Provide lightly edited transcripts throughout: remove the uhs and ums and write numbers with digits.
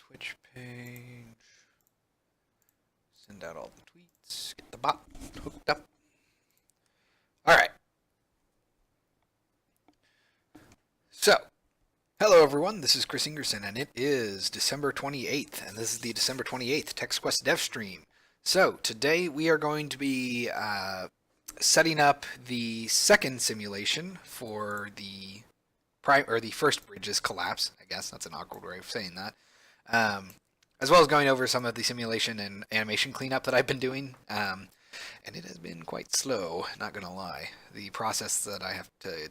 Twitch page. Send out all the tweets. Get the bot hooked up. Alright. So, hello everyone, this is Chris Ingerson, and it is December 28th, and this is the December 28th TextQuest Devstream. So, today we are going to be setting up the second simulation for the first bridge's collapse. I guess that's an awkward way of saying that. As well as going over some of the simulation and animation cleanup that I've been doing. And it has been quite slow, not gonna lie. The process that I have to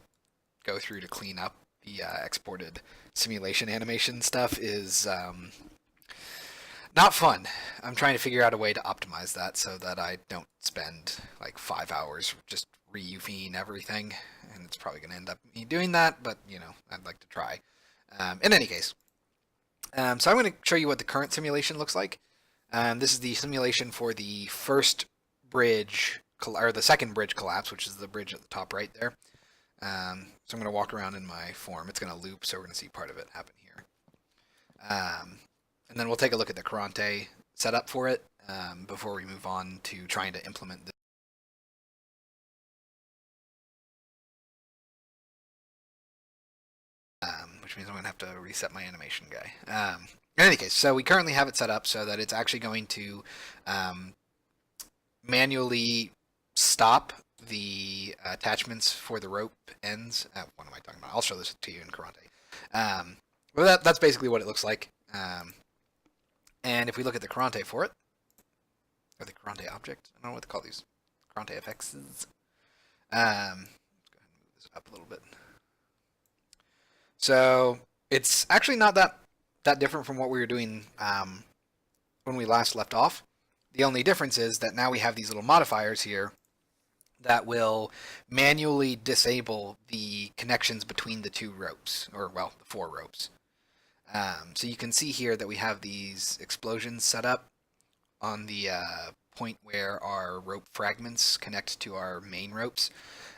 go through to clean up the exported simulation animation stuff is not fun. I'm trying to figure out a way to optimize that so that I don't spend like 5 hours just re-UVing everything, and it's probably going to end up me doing that, but you know, I'd like to try. In any case, so I'm going to show you what the current simulation looks like. This is the simulation for the first bridge, or the second bridge collapse, which is the bridge at the top right there. So I'm going to walk around in my form. It's going to loop, so we're going to see part of it happen here. And then we'll take a look at the Karante setup for it before we move on to trying to implement this. Which means I'm going to have to reset my animation guy. In any case, so we currently have it set up so that it's actually going to manually stop the attachments for the rope ends. What am I talking about? I'll show this to you in Karante. Well, that's basically what it looks like. And if we look at the Karante for it, or the Karante object, I don't know what to call these. Karante effects. Let's go ahead and move this up a little bit. So it's actually not that different from what we were doing when we last left off. The only difference is that now we have these little modifiers here that will manually disable the connections between the two ropes, or well, the four ropes. So you can see here that we have these explosions set up on the point where our rope fragments connect to our main ropes.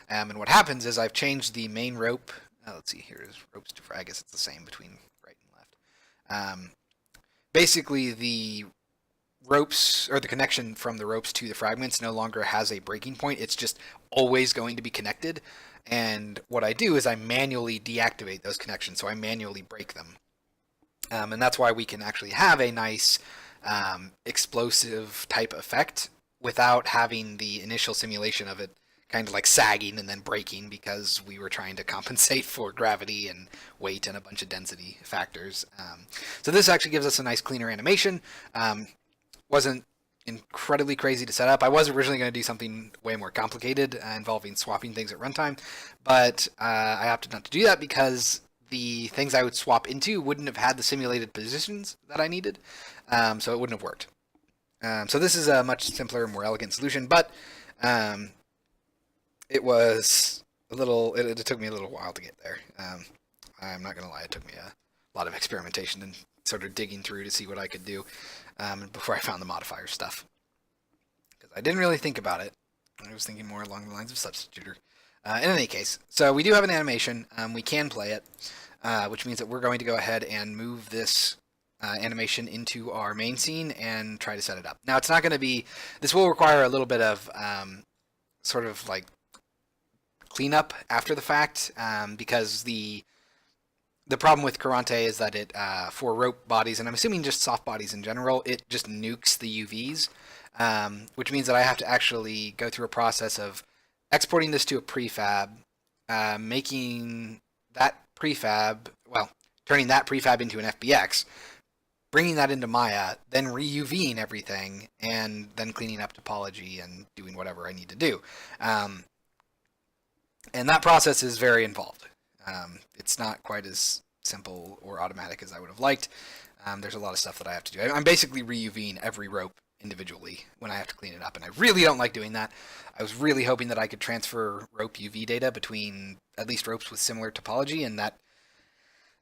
And what happens is I've changed the main rope. Let's see, here is ropes to frag. I guess it's the same between right and left. Basically, the ropes, or the connection from the ropes to the fragments, no longer has a breaking point. It's just always going to be connected. And what I do is I manually deactivate those connections, so I manually break them. And that's why we can actually have a nice explosive type effect without having the initial simulation of it kind of like sagging and then breaking, because we were trying to compensate for gravity and weight and a bunch of density factors. So this actually gives us a nice cleaner animation. Wasn't incredibly crazy to set up. I was originally going to do something way more complicated involving swapping things at runtime, but I opted not to do that because the things I would swap into wouldn't have had the simulated positions that I needed, so it wouldn't have worked. So this is a much simpler, more elegant solution, but it was a little, it took me a little while to get there. I'm not going to lie, it took me a lot of experimentation and sort of digging through to see what I could do before I found the modifier stuff. Because I didn't really think about it. I was thinking more along the lines of substitutor. In any case, so we do have an animation. We can play it, which means that we're going to go ahead and move this animation into our main scene and try to set it up. Now, it's not going to be, this will require a little bit of sort of like cleanup after the fact, because the problem with Karante is that it, for rope bodies, and I'm assuming just soft bodies in general, it just nukes the UVs, which means that I have to actually go through a process of exporting this to a prefab, making that prefab, well, turning that prefab into an FBX, bringing that into Maya, then re-UVing everything, and then cleaning up topology and doing whatever I need to do. And that process is very involved. It's not quite as simple or automatic as I would have liked. There's a lot of stuff that I have to do. I'm basically re-UVing every rope individually when I have to clean it up, and I really don't like doing that. I was really hoping that I could transfer rope UV data between at least ropes with similar topology, and that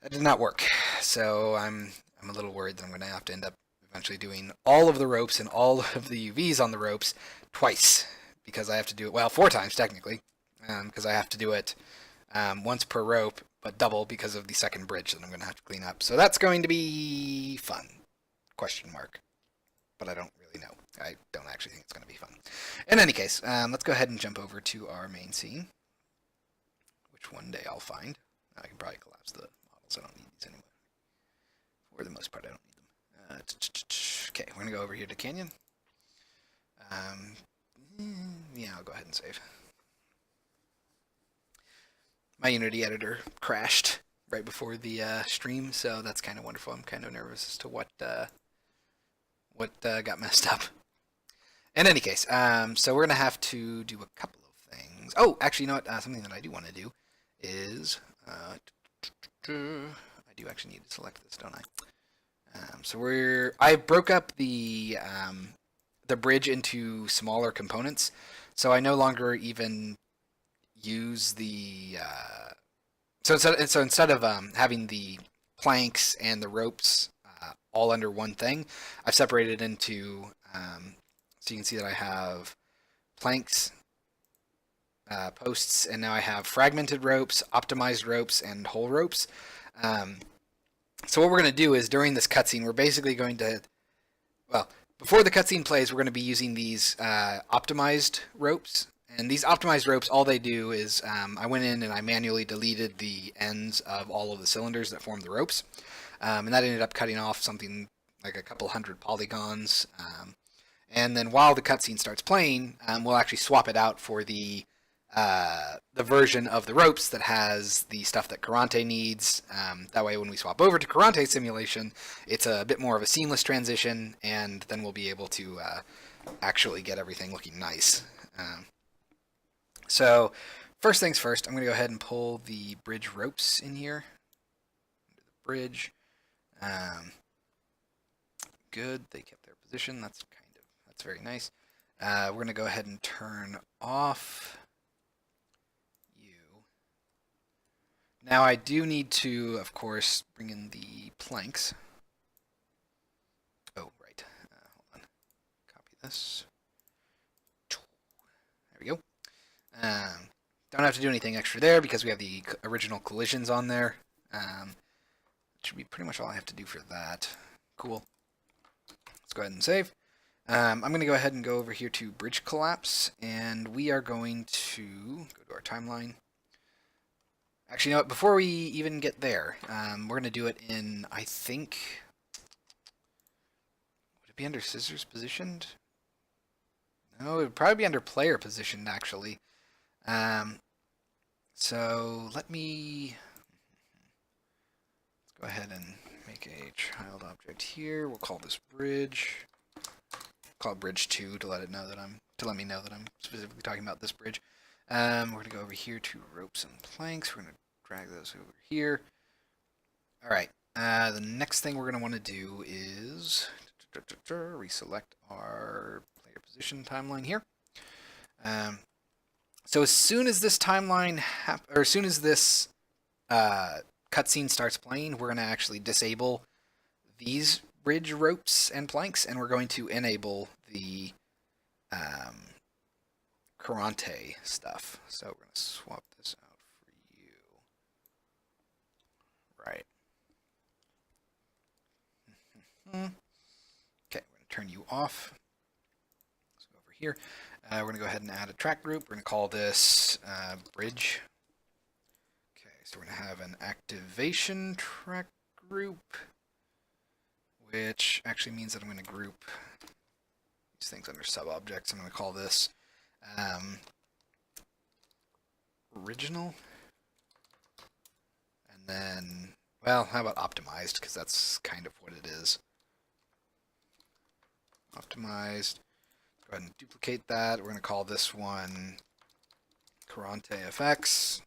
did not work. So I'm a little worried that I'm going to have to end up eventually doing all of the ropes and all of the UVs on the ropes twice, because I have to do it, well, 4 times technically, because I have to do it once per rope, but double because of the second bridge that I'm going to have to clean up. So that's going to be fun. question mark. But I don't really know. I don't actually think it's going to be fun. In any case, let's go ahead and jump over to our main scene, which one day I'll find. I can probably collapse the models. I don't need these anyway. For the most part, I don't need them. Okay, we're going to go over here to Canyon. Yeah, I'll go ahead and save. My Unity editor crashed right before the stream, so that's kind of wonderful. I'm kind of nervous as to what got messed up. In any case, so we're going to have to do a couple of things. Oh, actually, you know what? Something that I do want to do is... I do actually need to select this, don't I? So I broke up the bridge into smaller components, so I no longer even use the... So instead of having the planks and the ropes all under one thing, I've separated into, so you can see that I have planks, posts, and now I have fragmented ropes, optimized ropes, and whole ropes. So what we're going to do is during this cutscene, we're basically going to, well, before the cutscene plays, we're going to be using these optimized ropes. And these optimized ropes, all they do is I went in and I manually deleted the ends of all of the cylinders that form the ropes. And that ended up cutting off something like a couple hundred polygons. And then while the cutscene starts playing, we'll actually swap it out for the version of the ropes that has the stuff that Karante needs. That way when we swap over to Karante simulation, it's a bit more of a seamless transition, and then we'll be able to actually get everything looking nice. So first things first, I'm going to go ahead and pull the bridge ropes in here. Under the bridge. Good, they kept their position. That's very nice. We're going to go ahead and turn off you. Now I do need to, of course, bring in the planks. Oh, right. Hold on. Copy this. There we go. Don't have to do anything extra there because we have the original collisions on there. Should be pretty much all I have to do for that. Cool. Let's go ahead and save. I'm going to go ahead and go over here to Bridge Collapse, and we are going to go to our timeline. Actually, you know what? Before we even get there, we're going to do it in, I think... Would it be under Scissors Positioned? No, it would probably be under Player Positioned, actually. So let me... Let's go ahead and make a child object here. We'll call this Bridge. Call it Bridge 2 to let me know that I'm specifically talking about this bridge. We're going to go over here to ropes and planks. We're going to drag those over here. All right. The next thing we're going to want to do is reselect our player position timeline here. So as soon as this timeline, or as soon as this cutscene starts playing, we're going to actually disable these bridge ropes and planks, and we're going to enable the Karante stuff. So we're going to swap this out for you. Right. Okay, we're going to turn you off. Let's go over here. We're going to go ahead and add a track group. We're going to call this Bridge. Okay, so we're going to have an activation track group, which actually means that I'm going to group these things under sub-objects. I'm going to call this original. And then, well, how about optimized? Because that's kind of what it is. Optimized. Go ahead and duplicate that. We're going to call this one Karante FX.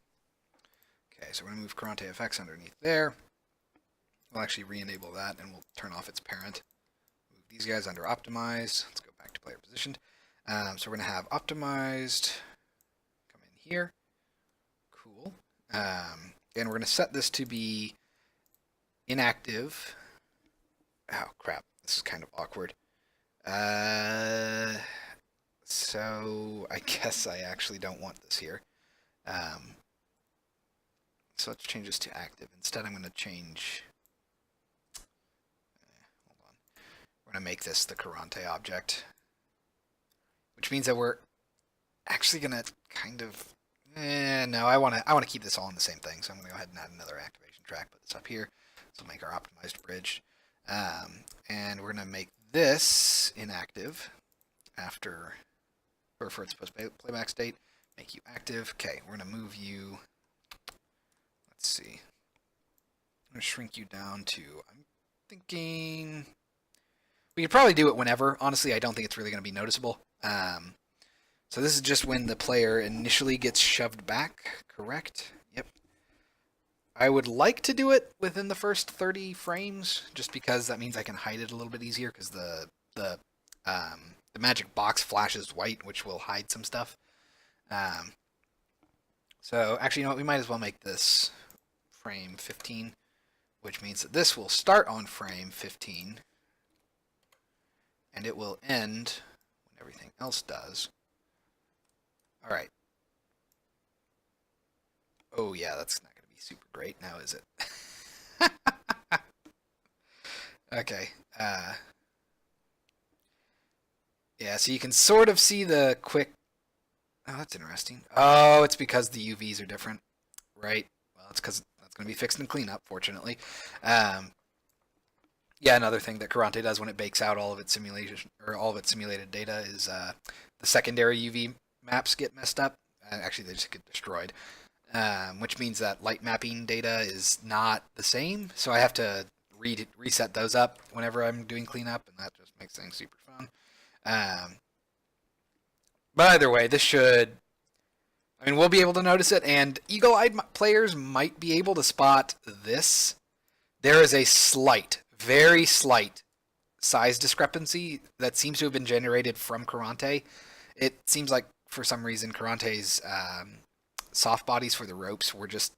Okay, so we're going to move Karante FX underneath there. We'll actually re-enable that, and we'll turn off its parent. Move these guys under optimized. Let's go back to player positioned. So we're going to have optimized come in here. Cool. And we're going to set this to be inactive. Oh, crap. This is kind of awkward. So I guess I actually don't want this here. So let's change this to active. Instead, I'm going to change... hold on. make this the Karante object, which means that we're actually gonna kind of. No, I want to keep this all in the same thing, so I'm gonna go ahead and add another activation track. Put this up here. This will make our optimized bridge, and we're gonna make this inactive after, or for its post playback state. Make you active. Okay, we're gonna move you. Let's see. I'm gonna shrink you down to. I'm thinking we could probably do it whenever. Honestly, I don't think it's really gonna be noticeable. So this is just when the player initially gets shoved back, correct? Yep. I would like to do it within the first 30 frames, just because that means I can hide it a little bit easier, because the magic box flashes white, which will hide some stuff. So actually, you know what? We might as well make this frame 15, which means that this will start on frame 15, and it will end when everything else does. All right. Oh yeah, that's not going to be super great now, is it? Okay. Yeah, so you can sort of see the quick. Oh, that's interesting. Oh, it's because the UVs are different, right? Well, it's because that's going to be fixed in cleanup, fortunately. Yeah, another thing that Karante does when it bakes out all of its simulation or all of its simulated data is the secondary UV maps get messed up. Actually, they just get destroyed, which means that light mapping data is not the same. So I have to reset those up whenever I'm doing cleanup, and that just makes things super fun. But either way, this should. I mean, we'll be able to notice it, and eagle-eyed players might be able to spot this. There is a slight, very slight size discrepancy that seems to have been generated from Karante. It seems like, for some reason, Karante's soft bodies for the ropes were just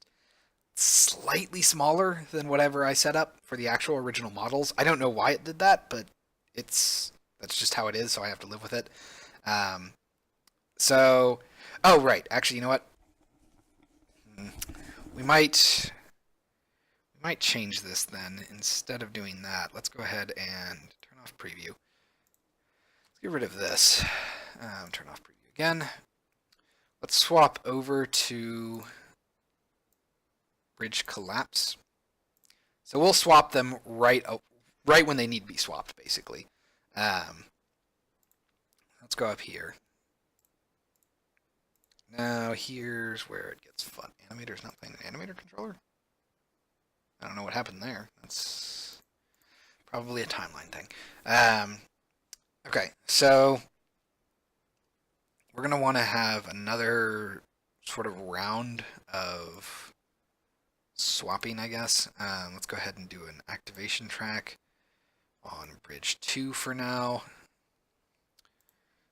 slightly smaller than whatever I set up for the actual original models. I don't know why it did that, but that's just how it is, so I have to live with it. Oh right, actually, you know what? We might change this then. Instead of doing that, let's go ahead and turn off preview. Let's get rid of this. Turn off preview again. Let's swap over to bridge collapse. So we'll swap them right when they need to be swapped, basically. Let's go up here. Now here's where it gets fun. Animator's not playing an animator controller? I don't know what happened there. That's probably a timeline thing. Okay, so we're going to want to have another sort of round of swapping, I guess. Let's go ahead and do an activation track on bridge 2 for now.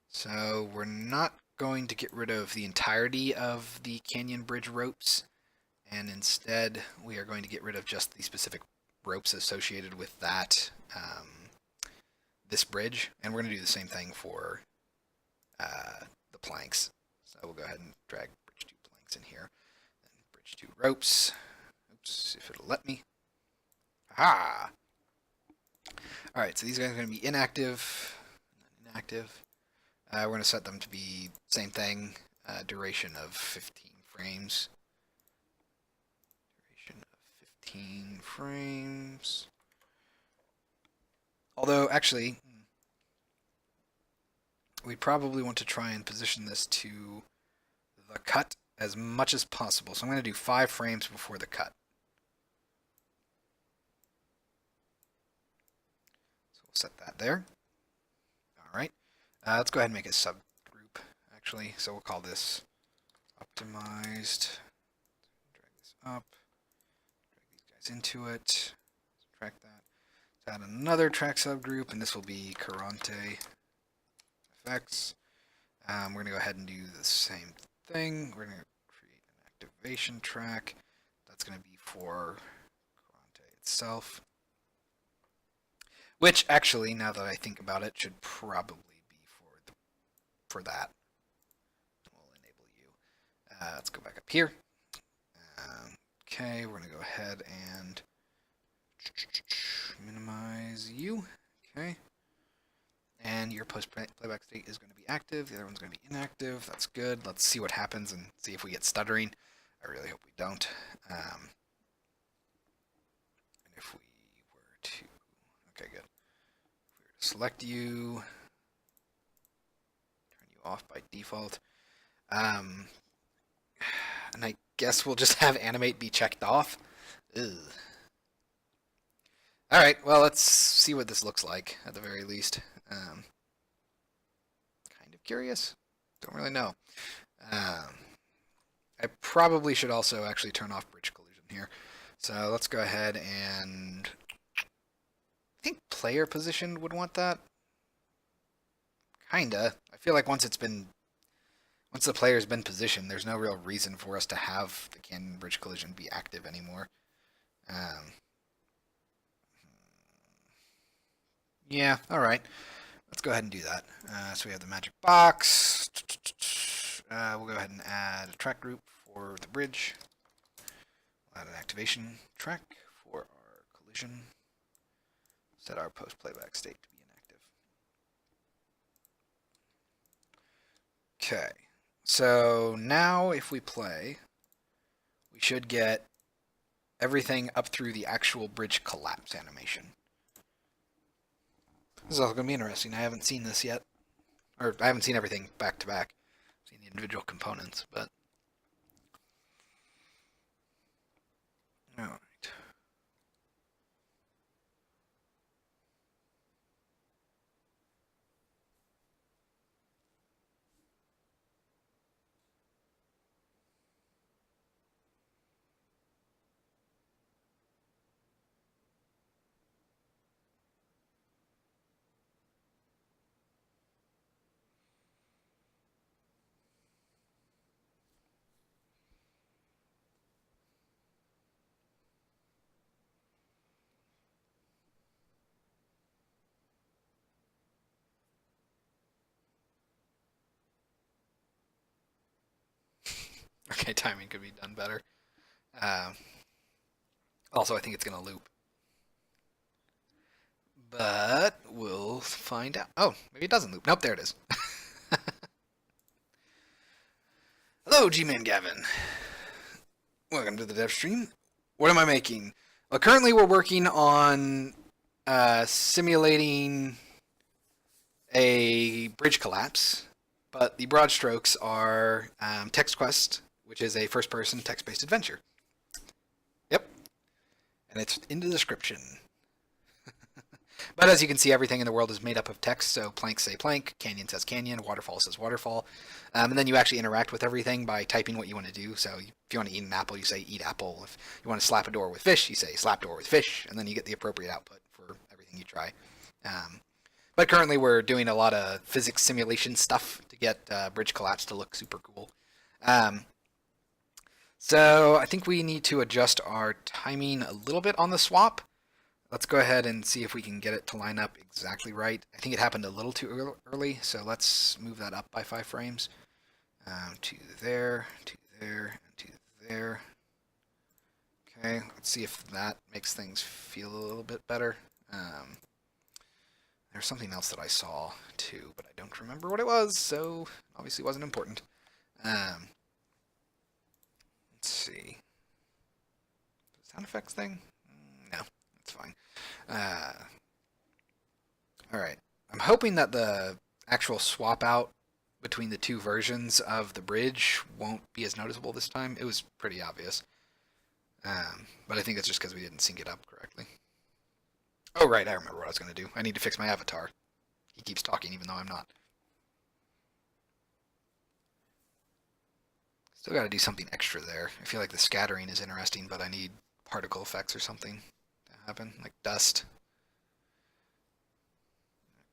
So we're not going to get rid of the entirety of the canyon bridge ropes, and instead we are going to get rid of just the specific ropes associated with that this bridge, and we're going to do the same thing for the planks. So we'll go ahead and drag bridge 2 planks in here, then bridge 2 ropes. Oops, if it'll let me. Aha! Alright, so these guys are going to be inactive, inactive. We're going to set them to be same thing, duration of 15 frames. Duration of 15 frames. Although, actually, we probably want to try and position this to the cut as much as possible. So I'm going to do 5 frames before the cut. So we'll set that there. Alright. Let's go ahead and make a subgroup, actually. So we'll call this optimized. Drag this up. Drag these guys into it. Subtract that. Let's add another track subgroup, and this will be Karante effects. We're going to go ahead and do the same thing. We're going to create an activation track. That's going to be for Karante itself. Which, actually, now that I think about it, should probably for that. We'll enable you. Let's go back up here. Okay, we're going to go ahead and minimize you. Okay. And your post-playback state is going to be active. The other one's going to be inactive. That's good. Let's see what happens and see if we get stuttering. I really hope we don't. And if we were to... Okay, good. If we were to select you, turn you off by default. And I guess we'll just have animate be checked off. Ugh. Alright, well, let's see what this looks like, at the very least. Kind of curious. Don't really know. I probably should also actually turn off bridge collision here. So let's go ahead and... I think player position would want that. Kinda. I feel like once the player's been positioned, there's no real reason for us to have the canyon bridge collision be active anymore. Yeah, alright. Let's go ahead and do that. So we have the magic box. We'll go ahead and add a track group for the bridge. We'll add an activation track for our collision. Set our post-playback state to be inactive. Okay. So now if we play, we should get everything up through the actual bridge collapse animation. This is all going to be interesting. I haven't seen this yet. Or I haven't seen everything back to back. I've seen the individual components, but... Alright. Okay, timing could be done better. Also, I think it's going to loop. But we'll find out. Oh, maybe it doesn't loop. Nope, there it is. Hello, G-Man Gavin. Welcome to the Devstream. What am I making? Well, currently we're working on simulating a bridge collapse, but the broad strokes are Text Quest, which is a first-person text-based adventure. Yep. And it's in the description. But as you can see, everything in the world is made up of text, so plank say plank, canyon says canyon, waterfall says waterfall. And then you actually interact with everything by typing what you want to do. So if you want to eat an apple, you say eat apple. If you want to slap a door with fish, you say slap door with fish, and then you get the appropriate output for everything you try. But currently we're doing a lot of physics simulation stuff to get bridge collapse to look super cool. So I think we need to adjust our timing a little bit on the swap. Let's go ahead and see if we can get it to line up exactly right. I think it happened a little too early, so let's move that up by 5 frames. To there, to there, and to there. Okay, let's see if that makes things feel a little bit better. There's something else that I saw too, but I don't remember what it was, so obviously it wasn't important. Let's see. Sound effects thing? No, that's fine. Alright. I'm hoping that the actual swap out between the two versions of the bridge won't be as noticeable this time. It was pretty obvious. But I think that's just because we didn't sync it up correctly. Oh, right, I remember what I was going to do. I need to fix my avatar. He keeps talking even though I'm not. Still got to do something extra there. I feel like the scattering is interesting, but I need particle effects or something to happen, like dust.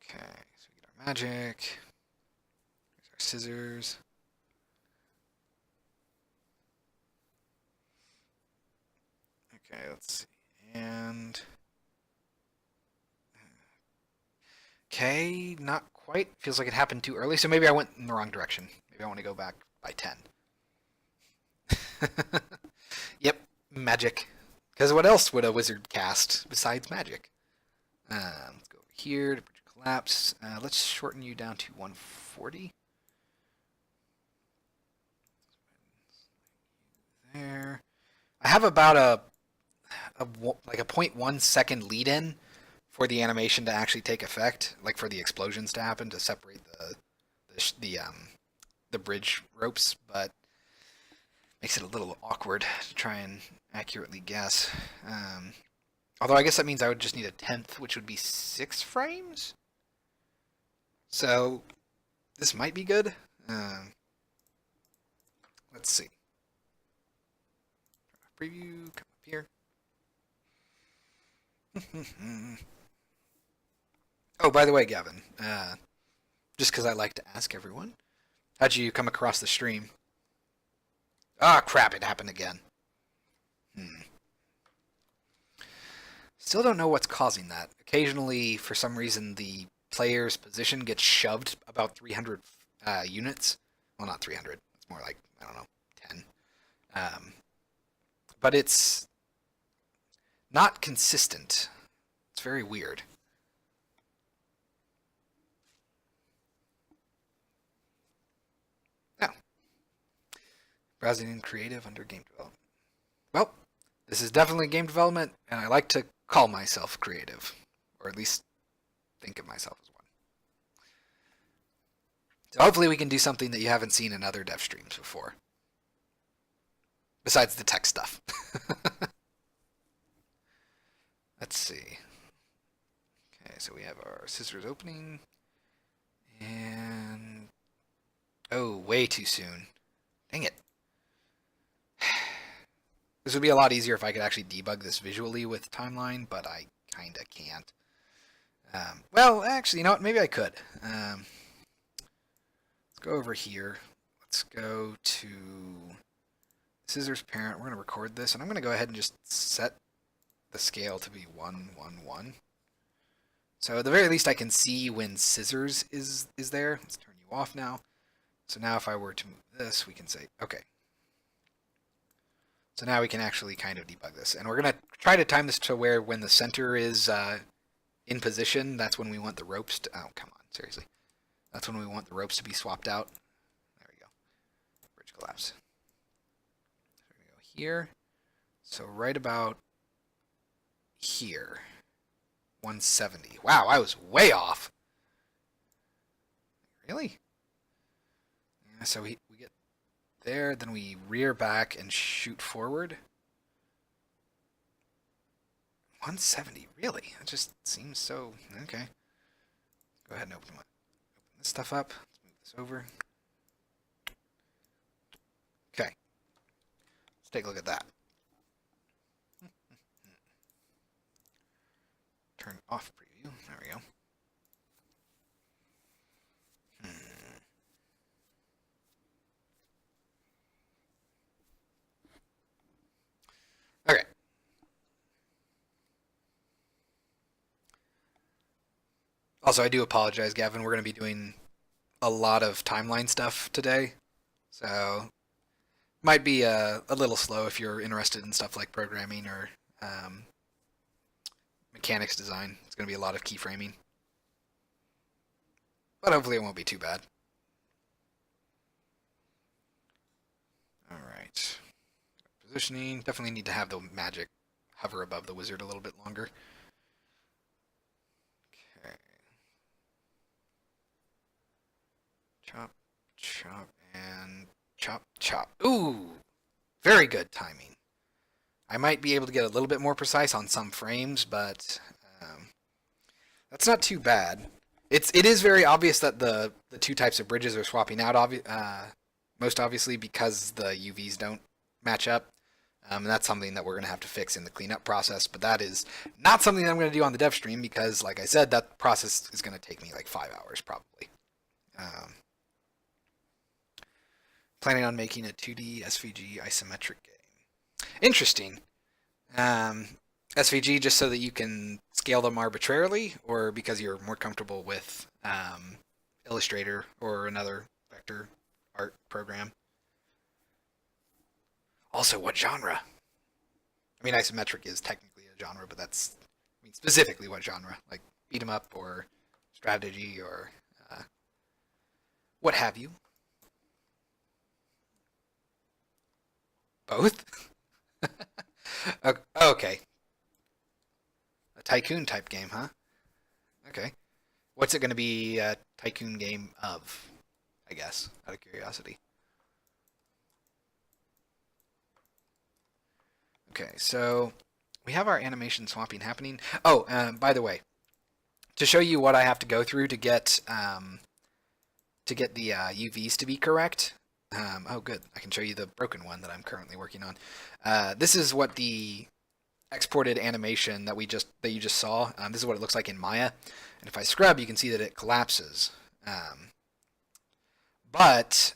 Okay, so we get our magic. Here's our scissors. Okay, let's see. And... okay, not quite. Feels like it happened too early, so maybe I went in the wrong direction. Maybe I want to go back by 10. Yep, magic. Because what else would a wizard cast besides magic? Let's go over here to bridge collapse. Let's shorten you down to 140. There. I have about like a 0.1 second lead in for the animation to actually take effect, like for the explosions to happen to separate the bridge ropes, but makes it a little awkward to try and accurately guess. Although I guess that means I would just need a tenth, which would be 6 frames. So this might be good. Let's see. Preview, come up here. Oh, by the way, Gavin, just because I like to ask everyone, how'd you come across the stream? Ah, crap, it happened again. Still don't know what's causing that. Occasionally, for some reason, the player's position gets shoved about 300 units. Well, not 300. It's more like, I don't know, 10. But it's not consistent. It's very weird. Now, browsing in creative under game development. Well, this is definitely game development, and I like to call myself creative, or at least think of myself as one. So hopefully we can do something that you haven't seen in other dev streams before. Besides the tech stuff. Let's see. Okay, so we have our scissors opening. And... oh, way too soon. Dang it. This would be a lot easier if I could actually debug this visually with timeline, but I kinda can't. Well, actually, you know what? Maybe I could. Let's go over here. Let's go to scissors parent. We're going to record this, and I'm going to go ahead and just set the scale to be 1, 1, 1. So at the very least, I can see when scissors is there. Let's turn you off now. So now if I were to move this, we can say, okay. So now we can actually kind of debug this. And we're going to try to time this to where when the center is in position, that's when we want the ropes to... oh, come on, seriously. That's when we want the ropes to be swapped out. There we go. Bridge collapse. There we go here. So right about here. 170. Wow, I was way off. Really? Yeah, so we get there, then we rear back and shoot forward. 170, really? It just seems so... okay. Go ahead and open this stuff up. Let's move this over. Okay. Let's take a look at that. Turn off preview. There we go. Okay. Also, I do apologize, Gavin. We're going to be doing a lot of timeline stuff today. So, might be a little slow if you're interested in stuff like programming or mechanics design. It's going to be a lot of keyframing. But hopefully it won't be too bad. Alright. Positioning. Definitely need to have the magic hover above the wizard a little bit longer. Okay. Chop, chop, and chop, chop. Ooh! Very good timing. I might be able to get a little bit more precise on some frames, but that's not too bad. It is very obvious that the two types of bridges are swapping out, most obviously because the UVs don't match up. And that's something that we're going to have to fix in the cleanup process, but that is not something that I'm going to do on the dev stream because, like I said, that process is going to take me like 5 hours probably. Planning on making a 2D SVG isometric game. Interesting. SVG just so that you can scale them arbitrarily, or because you're more comfortable with Illustrator or another vector art program? Also, what genre? I mean, isometric is technically a genre, but that's... I mean, specifically what genre? Like, beat 'em up or strategy or what have you. Both? Okay. A tycoon type game, huh? Okay. What's it going to be a tycoon game of, I guess, out of curiosity? Okay, so we have our animation swapping happening. Oh, by the way, to show you what I have to go through to get the UVs to be correct. Oh, good. I can show you the broken one that I'm currently working on. This is what the exported animation that you just saw. This is what it looks like in Maya, and if I scrub, you can see that it collapses. But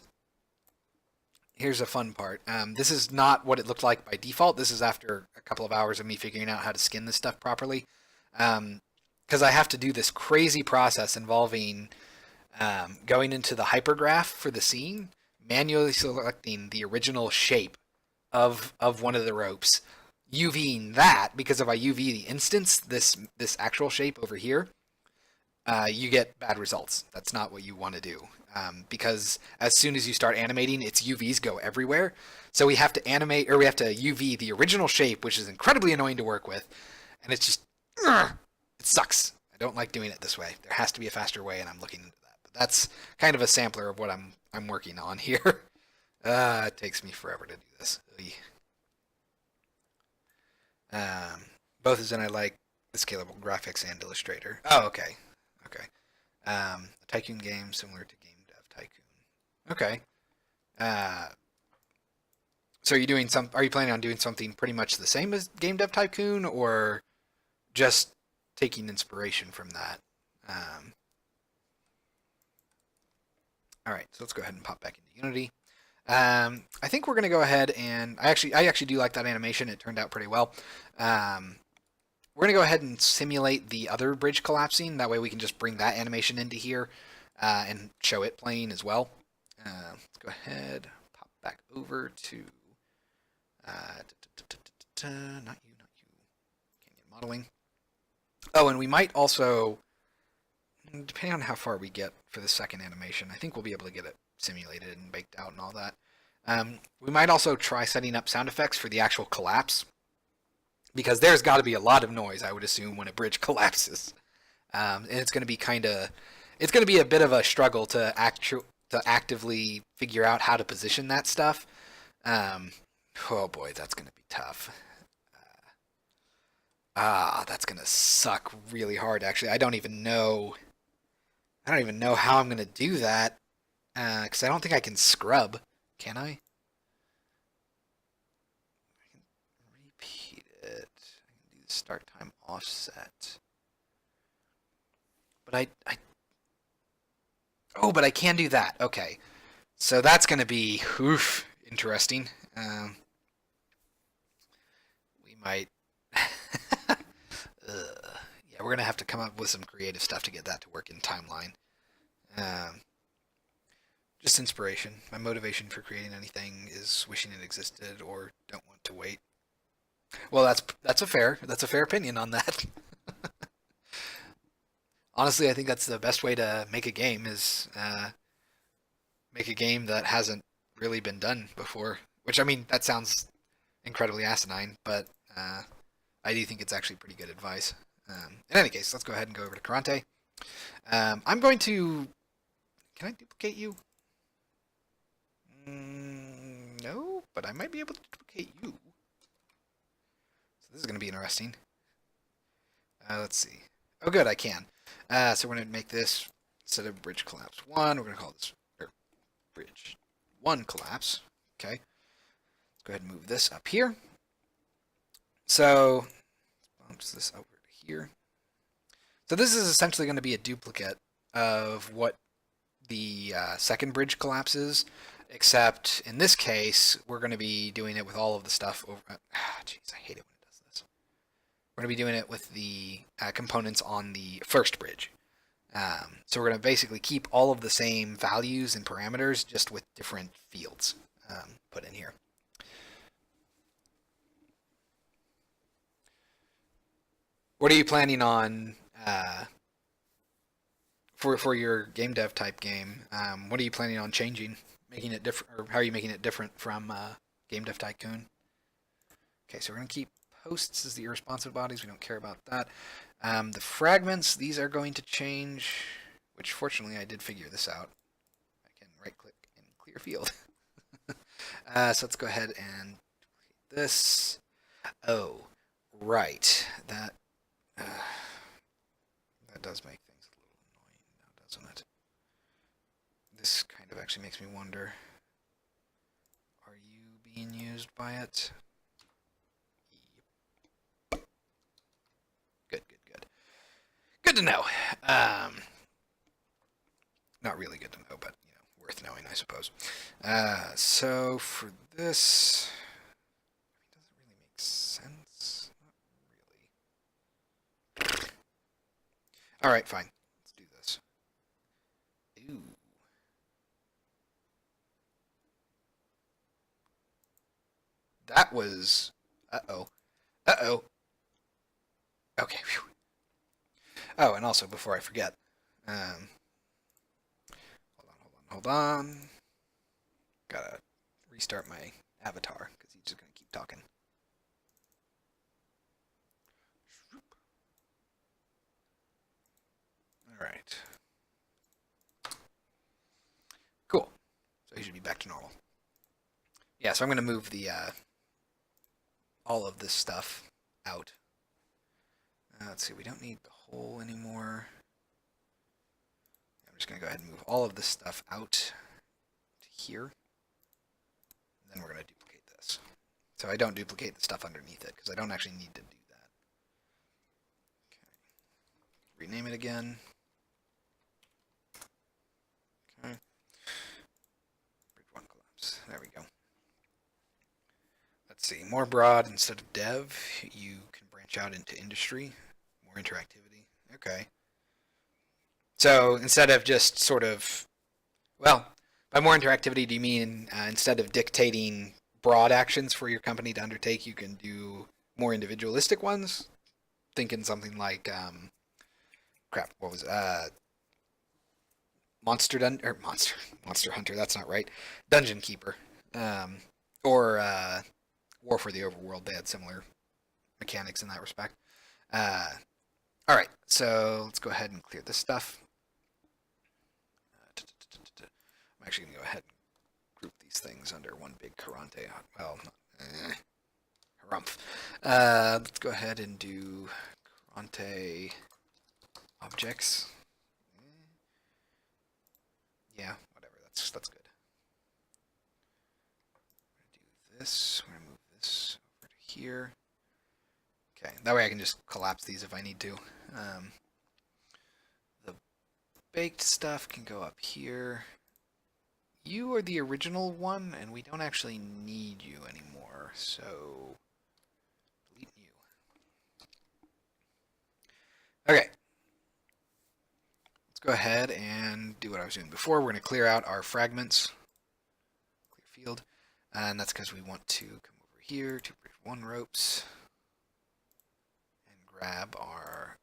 here's a fun part. This is not what it looked like by default. This is after a couple of hours of me figuring out how to skin this stuff properly. Because I have to do this crazy process involving going into the hypergraph for the scene, manually selecting the original shape of one of the ropes, UVing that, because if I UV the instance, this actual shape over here, you get bad results. That's not what you want to do. Because as soon as you start animating, its UVs go everywhere. So we have to animate, or we have to UV the original shape, which is incredibly annoying to work with. And it's just, it sucks. I don't like doing it this way. There has to be a faster way, and I'm looking into that. But that's kind of a sampler of what I'm working on here. It takes me forever to do this. Both as in I like the scalable graphics and Illustrator. Oh, okay. Okay. A Tycoon game similar to Game Dev Tycoon. Okay. So are you planning on doing something pretty much the same as Game Dev Tycoon, or just taking inspiration from that? All right, so let's go ahead and pop back into Unity. I think we're going to go ahead and I actually do like that animation. It turned out pretty well. We're going to go ahead and simulate the other bridge collapsing. That way we can just bring that animation into here and show it playing as well. Let's go ahead, pop back over to not you, Canyon modeling. Oh, and we might also, depending on how far we get for the second animation, I think we'll be able to get it simulated and baked out and all that. We might also try setting up sound effects for the actual collapse, because there's got to be a lot of noise, I would assume, when a bridge collapses. And it's going to be it's going to be a bit of a struggle to actively figure out how to position that stuff. Oh boy, that's going to be tough. That's going to suck really hard, actually. I don't even know how I'm going to do that, because I don't think I can scrub. Can I? I can repeat it. I can do the start time offset. But but I can do that. Okay. So that's going to be, interesting. We might, yeah, we're going to have to come up with some creative stuff to get that to work in timeline. Just inspiration. My motivation for creating anything is wishing it existed or don't want to wait. Well, that's a fair opinion on that. Honestly, I think that's the best way to make a game is make a game that hasn't really been done before. Which, I mean, that sounds incredibly asinine, but I do think it's actually pretty good advice. In any case, let's go ahead and go over to Karante. I'm going to... Can I duplicate you? No, but I might be able to duplicate you. So this is going to be interesting. Let's see. Oh, good, I can. So we're going to make this, instead of bridge collapse 1, we're going to call this bridge 1 collapse. Okay. Let's go ahead and move this up here. So, bumps this over to here. So this is essentially going to be a duplicate of what the second bridge collapses, except in this case, we're going to be doing it with all of the stuff over... Jeez, I hate it when it does this. We're going to be doing it with the components on the first bridge. So we're going to basically keep all of the same values and parameters, just with different fields put in here. What are you planning on for your game dev type game, what are you planning on changing, making it different, or how are you making it different from Game Dev Tycoon? Okay, so we're gonna keep hosts as the irresponsive bodies. We don't care about that. The fragments, these are going to change, which fortunately I did figure this out. I can right click and clear field. So let's go ahead and duplicate this. Oh, right. That does make things a little annoying now, doesn't it? This kind of actually makes me wonder, are you being used by it? Yep. Good, good, good. Good to know. Not really good to know, but worth knowing, I suppose. So for this, does it really make sense? Not really. All right, fine. Let's do this. Ooh. That was. Uh-oh. Uh-oh. Okay. Whew. Oh, and also, before I forget, hold on. Gotta restart my avatar, because he's just gonna keep talking. Alright. Cool. So he should be back to normal. Yeah, so I'm gonna move the, all of this stuff out. Let's see, we don't need the hole anymore. I'm just going to go ahead and move all of this stuff out to here. And then we're going to duplicate this. So I don't duplicate the stuff underneath it, because I don't actually need to do that. Okay. Rename it again. Okay. Bridge 1 collapse. There we go. Let's see, more broad instead of dev. You can branch out into industry. More interactivity. Okay. So instead of just sort of, well, by more interactivity, do you mean instead of dictating broad actions for your company to undertake, you can do more individualistic ones? Thinking something like, crap, what was it? Monster Hunter, that's not right. Dungeon Keeper. Or War for the Overworld, they had similar mechanics in that respect. Alright, so let's go ahead and clear this stuff. I'm actually going to go ahead and group these things under one big Karante. Well, harumph. Let's go ahead and do Karante objects. Yeah, whatever. That's good. I'm going to do this. We're going to move this over to here. Okay, that way I can just collapse these if I need to. The baked stuff can go up here. You are the original one, and we don't actually need you anymore, so delete you. Okay. Let's go ahead and do what I was doing before. We're going to clear out our fragments. Clear field. And that's because we want to come over here to bridge 1 ropes and grab our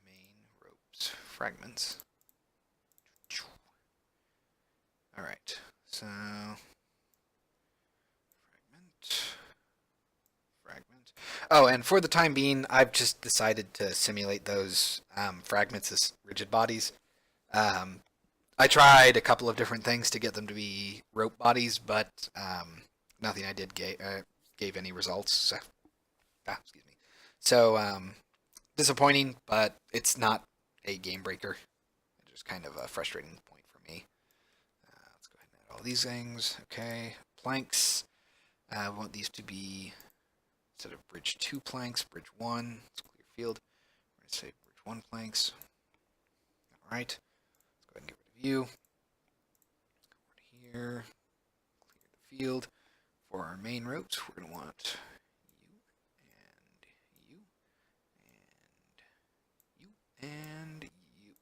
main ropes fragments. Alright, so fragment. Oh, and for the time being, I've just decided to simulate those fragments as rigid bodies. I tried a couple of different things to get them to be rope bodies, but nothing I did gave any results. So, excuse me. So disappointing, but it's not a game breaker. It's just kind of a frustrating point for me. Let's go ahead and add all these things. Okay, planks. I want these to be, instead of bridge 2 planks, bridge 1. Let's clear field. We're going to say bridge 1 planks. All right. Let's go ahead and get rid of you. Go over to here. Clear the field. For our main ropes, we're going to want you and you.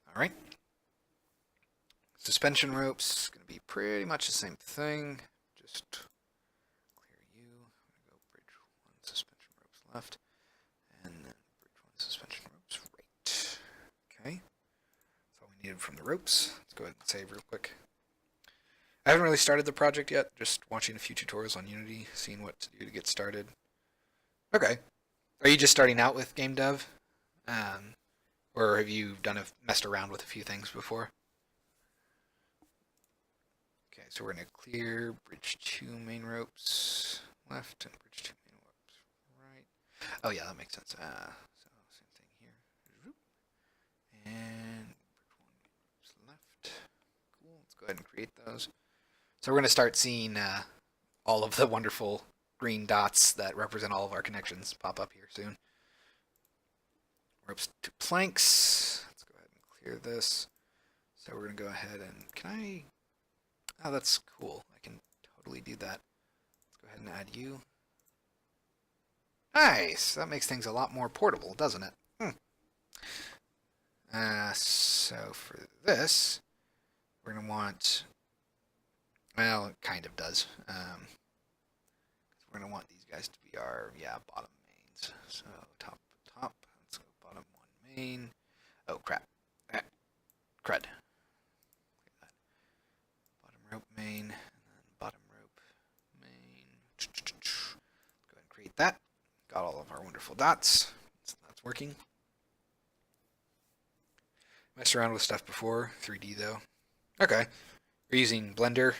All right. Suspension ropes, going to be pretty much the same thing. Just clear you. I'm going to go bridge 1 suspension ropes left. And then bridge 1 suspension ropes right. Okay. needed from the ropes. Let's go ahead and save real quick. I haven't really started the project yet, just watching a few tutorials on Unity, seeing what to do to get started. Okay. Are you just starting out with game dev? Or have you messed around with a few things before? Okay, so we're going to clear bridge 2 main ropes left and bridge 2 main ropes right. Oh yeah, that makes sense. So same thing here. And bridge 1 main ropes left. Cool, let's go ahead and create those. So we're going to start seeing all of the wonderful green dots that represent all of our connections pop up here soon. Ropes to planks. Let's go ahead and clear this. So we're going to go ahead and, can I? Oh, that's cool. I can totally do that. Let's go ahead and add you. Nice! That makes things a lot more portable, doesn't it? So for this, we're going to want, well, it kind of does. We're going to want these guys to be our, bottom mains. So top, let's go bottom 1 main. Oh, crap. Crud. Bottom rope main, and then bottom rope main. Go ahead and create that. Got all of our wonderful dots. So that's working. Messed around with stuff before, 3D though. Okay. We're using Blender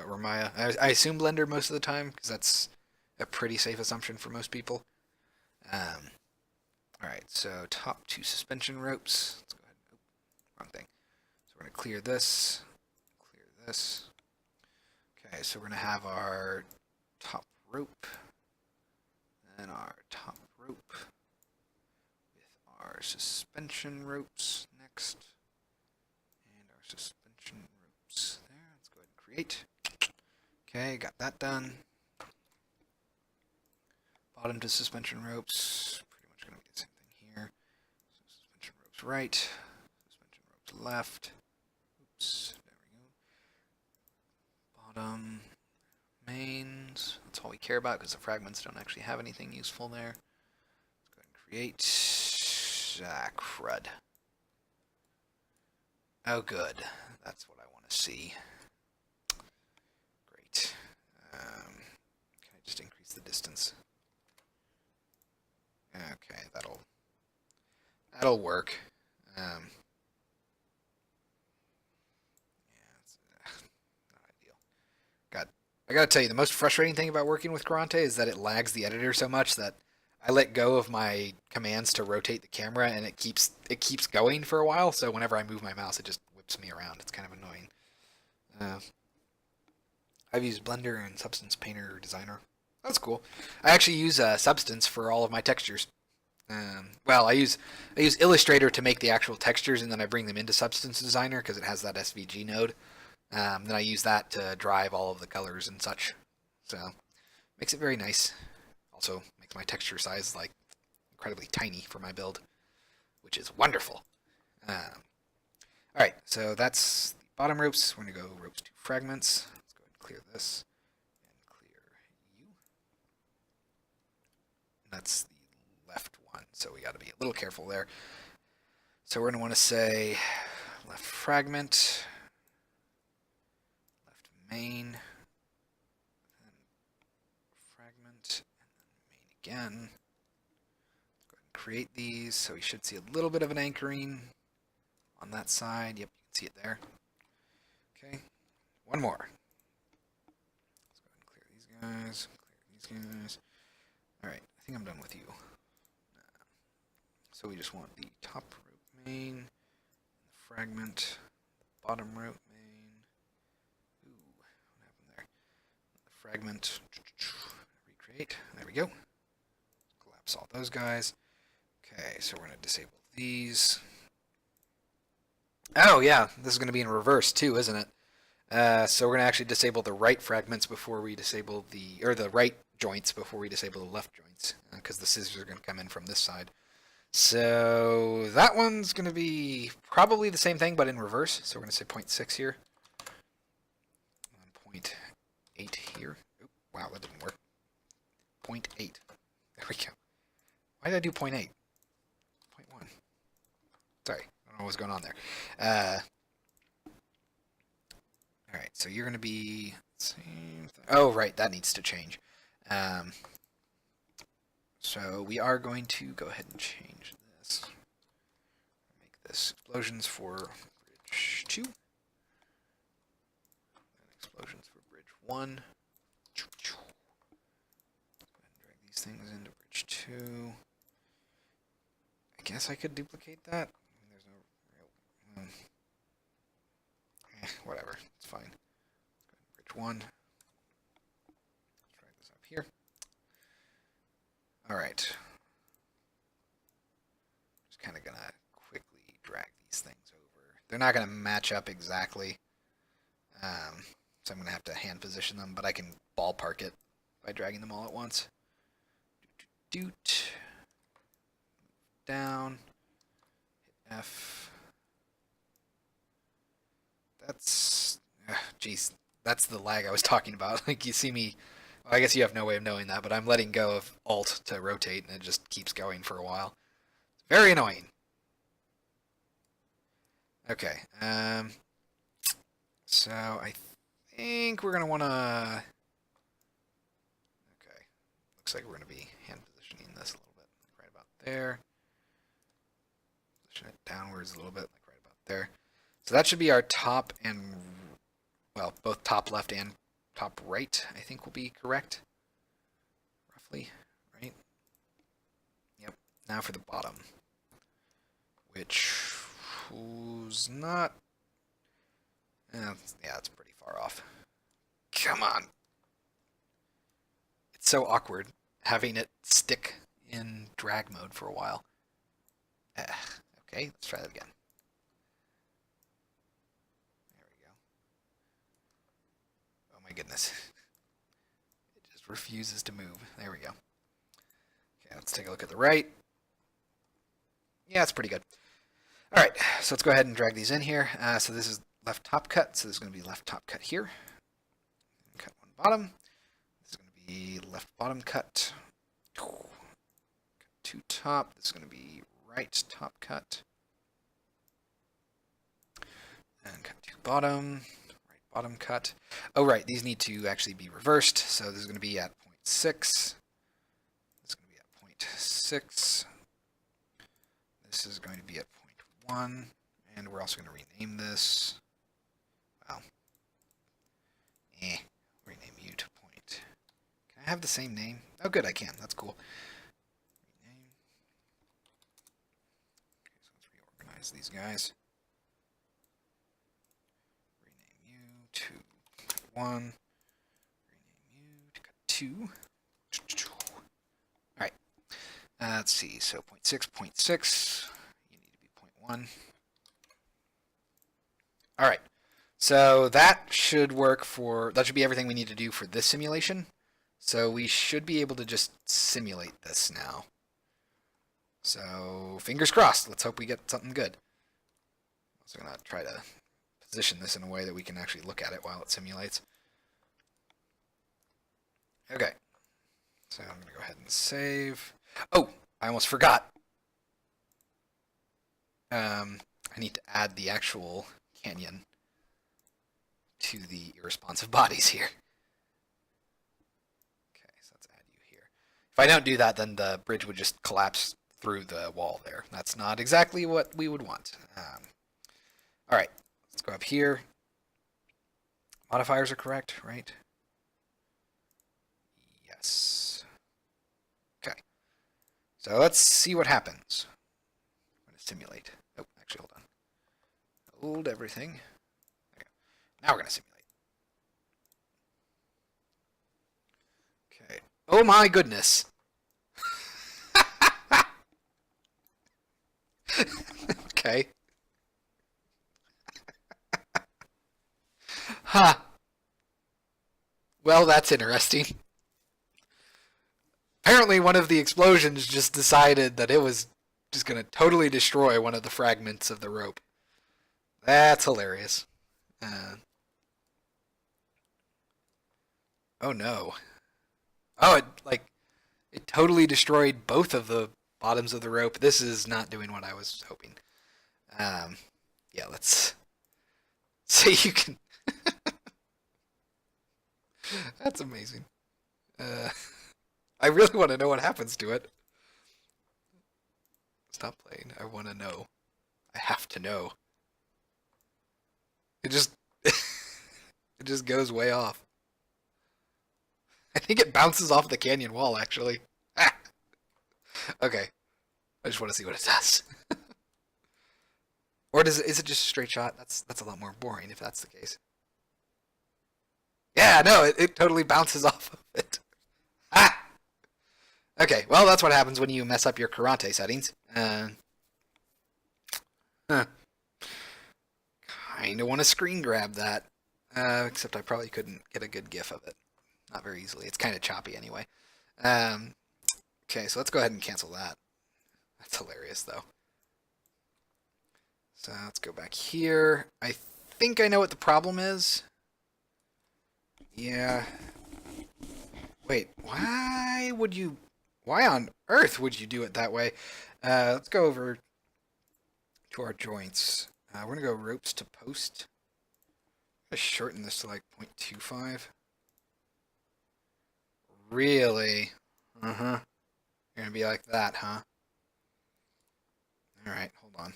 or Maya. I assume Blender most of the time because that's a pretty safe assumption for most people. Alright, so top 2 suspension ropes. Let's go ahead. Oh, wrong thing. So we're going to clear this. Clear this. Okay, so we're going to have our top rope. And our top rope with our suspension ropes next. And our suspension ropes there. Let's go ahead and create. Okay, got that done. Bottom to suspension ropes. Pretty much going to be the same thing here. So suspension ropes right. Suspension ropes left. Oops, there we go. Bottom mains. That's all we care about because the fragments don't actually have anything useful there. Let's go ahead and create. Crud. Oh, good. That's what I want to see. Great. Can I just increase the distance? Okay, that'll work. It's not ideal. I gotta tell you, the most frustrating thing about working with Karante is that it lags the editor so much that I let go of my commands to rotate the camera, and it keeps going for a while. So whenever I move my mouse, it just whips me around. It's kind of annoying. I've used Blender and Substance Painter Designer. That's cool. I actually use Substance for all of my textures. Well, I use Illustrator to make the actual textures, and then I bring them into Substance Designer because it has that SVG node. Then I use that to drive all of the colors and such. So makes it very nice. Also makes my texture size like incredibly tiny for my build, which is wonderful. Alright, so that's the bottom ropes. We're going to go ropes to fragments. Let's go ahead and clear this. And clear you. And that's the left one, so we got to be a little careful there. So we're going to want to say left fragment, left main, then fragment, and then main again. Let's go ahead and create these, so we should see a little bit of an anchoring on that side. Yep, you can see it there. Okay, one more. Let's go ahead and clear these guys, clear these guys. Alright, I think I'm done with you. So we just want the top rope main, the fragment, the bottom rope main. Ooh, what happened there? The fragment, recreate, there we go. Collapse all those guys. Okay, so we're going to disable these. Oh yeah, this is going to be in reverse too, isn't it? So we're going to actually disable the right fragments before we disable the right joints before we disable the left joints, because the scissors are going to come in from this side. So that one's going to be probably the same thing, but in reverse. So we're going to say 0.6 here. And 0.8 here. Oop, wow, that didn't work. 0.8. There we go. Why did I do 0.8? 0.1. Sorry, I don't know know what's going on there. All right, so you're going to be same thing. Oh, right, that needs to change. So we are going to go ahead and change this. Make this explosions for bridge 2. And explosions for bridge 1. Go ahead and drag these things into bridge 2. I guess I could duplicate that. There's no real... whatever, it's fine. Let's go ahead and bridge 1. Let's drag this up here. Alright. Just kind of going to quickly drag these things over. They're not going to match up exactly. So I'm going to have to hand position them, but I can ballpark it by dragging them all at once. Doot. Down. Hit F. That's... Jeez. That's the lag I was talking about. Like, you see me... Well, I guess you have no way of knowing that, but I'm letting go of Alt to rotate, and it just keeps going for a while. It's very annoying. Okay. So I think we're going to want to... Okay. Looks like we're going to be hand positioning this a little bit, like right about there. Position it downwards a little bit, like right about there. So that should be our top and... Well, both top left and top right, I think will be correct. Roughly, right? Yep. Now for the bottom. Which was not... yeah, it's pretty far off. Come on! It's so awkward having it stick in drag mode for a while. Okay, let's try that again. There we go. Oh my goodness. It just refuses to move. There we go. Okay, let's take a look at the right. Yeah, it's pretty good. Alright, so let's go ahead and drag these in here. So this is left top cut, so this is going to be left top cut here. Cut one bottom. This is going to be left bottom cut. Cut two top. This is going to be right top cut. And cut two bottom. Right bottom cut. Oh, right, these need to actually be reversed. So this is going to be at 0.6. This is going to be at 0.6. This is going to be at 0.1. And we're also going to rename this. Well, rename you to point. Can I have the same name? Oh, good, I can. That's cool. Rename. Okay, so let's reorganize these guys. Rename you to 1. Rename you to cut 2. All right. Let's see. So 0.6, 0.6. You need to be 0.1. All right. So that should work for, that should be everything we need to do for this simulation. So we should be able to just simulate this now. So fingers crossed. Let's hope we get something good. I'm also going to try to position this in a way that we can actually look at it while it simulates. Okay. So I'm going to go ahead and save. Oh, I almost forgot. I need to add the actual canyon to the irresponsive bodies here. Okay, so let's add you here. If I don't do that, then the bridge would just collapse through the wall there. That's not exactly what we would want. All right, let's go up here. Modifiers are correct, right? Yes. Okay. So let's see what happens. I'm going to simulate. Oh, actually, hold on. Hold everything. There we go. Now we're going to simulate. Okay. Oh my goodness. Okay. Huh. Well, that's interesting. Apparently one of the explosions just decided that it was just going to totally destroy one of the fragments of the rope. That's hilarious. Oh no. Oh, it totally destroyed both of the bottoms of the rope. This is not doing what I was hoping. Um, yeah, let's so you can. That's amazing. Uh, I really want to know what happens to it. Stop playing. I want to know. I have to know. It just it just goes way off. I think it bounces off the canyon wall actually. Ah, okay. I just want to see what it does. Or is it just a straight shot? That's a lot more boring if that's the case. Yeah, no, it totally bounces off of it. Ah! Okay, well, that's what happens when you mess up your karate settings. Huh. Kinda want to screen grab that. Except I probably couldn't get a good gif of it. Not very easily. It's kind of choppy anyway. Um, okay, so let's go ahead and cancel that. That's hilarious, though. So let's go back here. I think I know what the problem is. Yeah. Wait, why on earth would you do it that way? Let's go over to our joints. We're gonna go ropes to post. I'm gonna shorten this to like 0.25. Really? Uh-huh. You're gonna be like that, huh? Alright, hold on.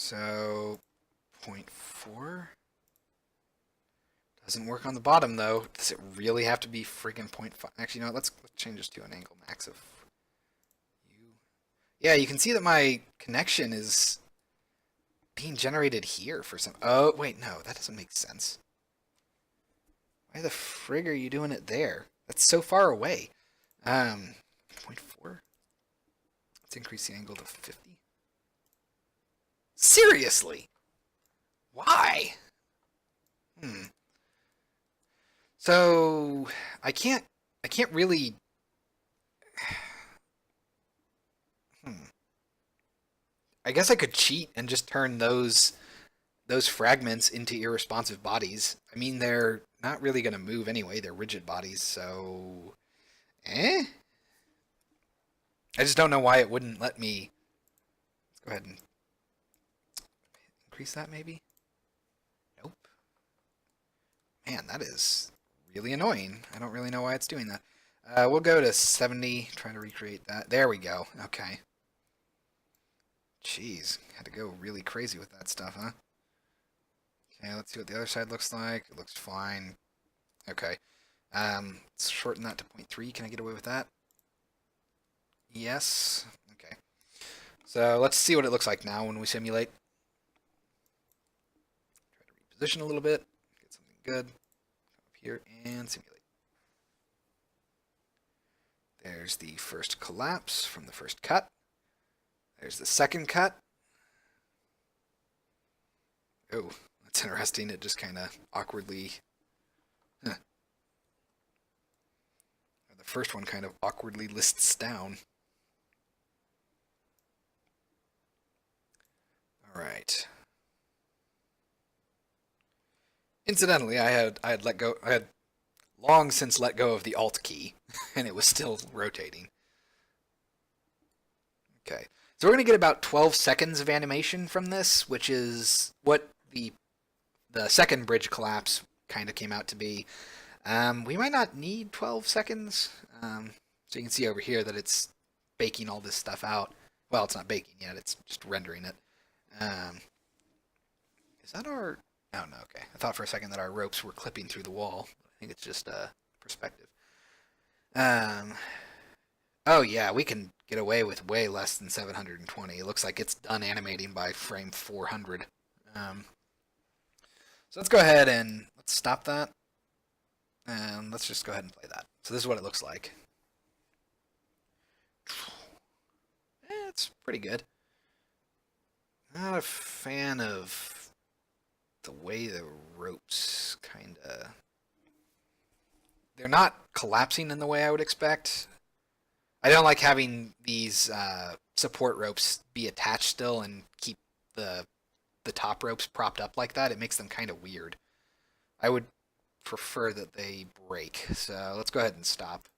So, 0.4? Doesn't work on the bottom, though. Does it really have to be friggin' 0.5? Actually, no, let's change this to an angle max of U. Yeah, you can see that my connection is being generated here for some... Oh, wait, no, that doesn't make sense. Why the frig are you doing it there? That's so far away. 0.4? Let's increase the angle to 50. Seriously? Why? So I can't really. I guess I could cheat and just turn those fragments into irresponsive bodies. I mean, they're not really going to move anyway. They're rigid bodies, so eh. I just don't know why it wouldn't let me. Let's go ahead and increase that, maybe. Nope. Man, that is really annoying. I don't really know why it's doing that. We'll go to 70, trying to recreate that. There we go. Okay. Jeez, had to go really crazy with that stuff, huh? Okay, let's see what the other side looks like. It looks fine. Okay. Let's shorten that to 0.3. Can I get away with that? Yes. Okay. So let's see what it looks like now when we simulate. Try to reposition a little bit. Get something good. Come up here and simulate. There's the first collapse from the first cut. There's the second cut. Oh, that's interesting. It just kind of awkwardly... Huh. The first one kind of awkwardly lists down. Alright. Incidentally, I had long since let go of the Alt key, and it was still rotating. Okay. So we're going to get about 12 seconds of animation from this, which is what the second bridge collapse kind of came out to be. We might not need 12 seconds. So you can see over here that it's baking all this stuff out. Well, it's not baking yet, it's just rendering it. Is that our... Oh, no, okay. I thought for a second that our ropes were clipping through the wall. I think it's just perspective. Oh, yeah, we can get away with way less than 720. It looks like it's done animating by frame 400. So let's go ahead and let's stop that. And let's just go ahead and play that. So this is what it looks like. It's pretty good. Not a fan of the way the ropes kind of... They're not collapsing in the way I would expect. I don't like having these support ropes be attached still and keep the top ropes propped up like that. It makes them kind of weird. I would prefer that they break. So let's go ahead and stop.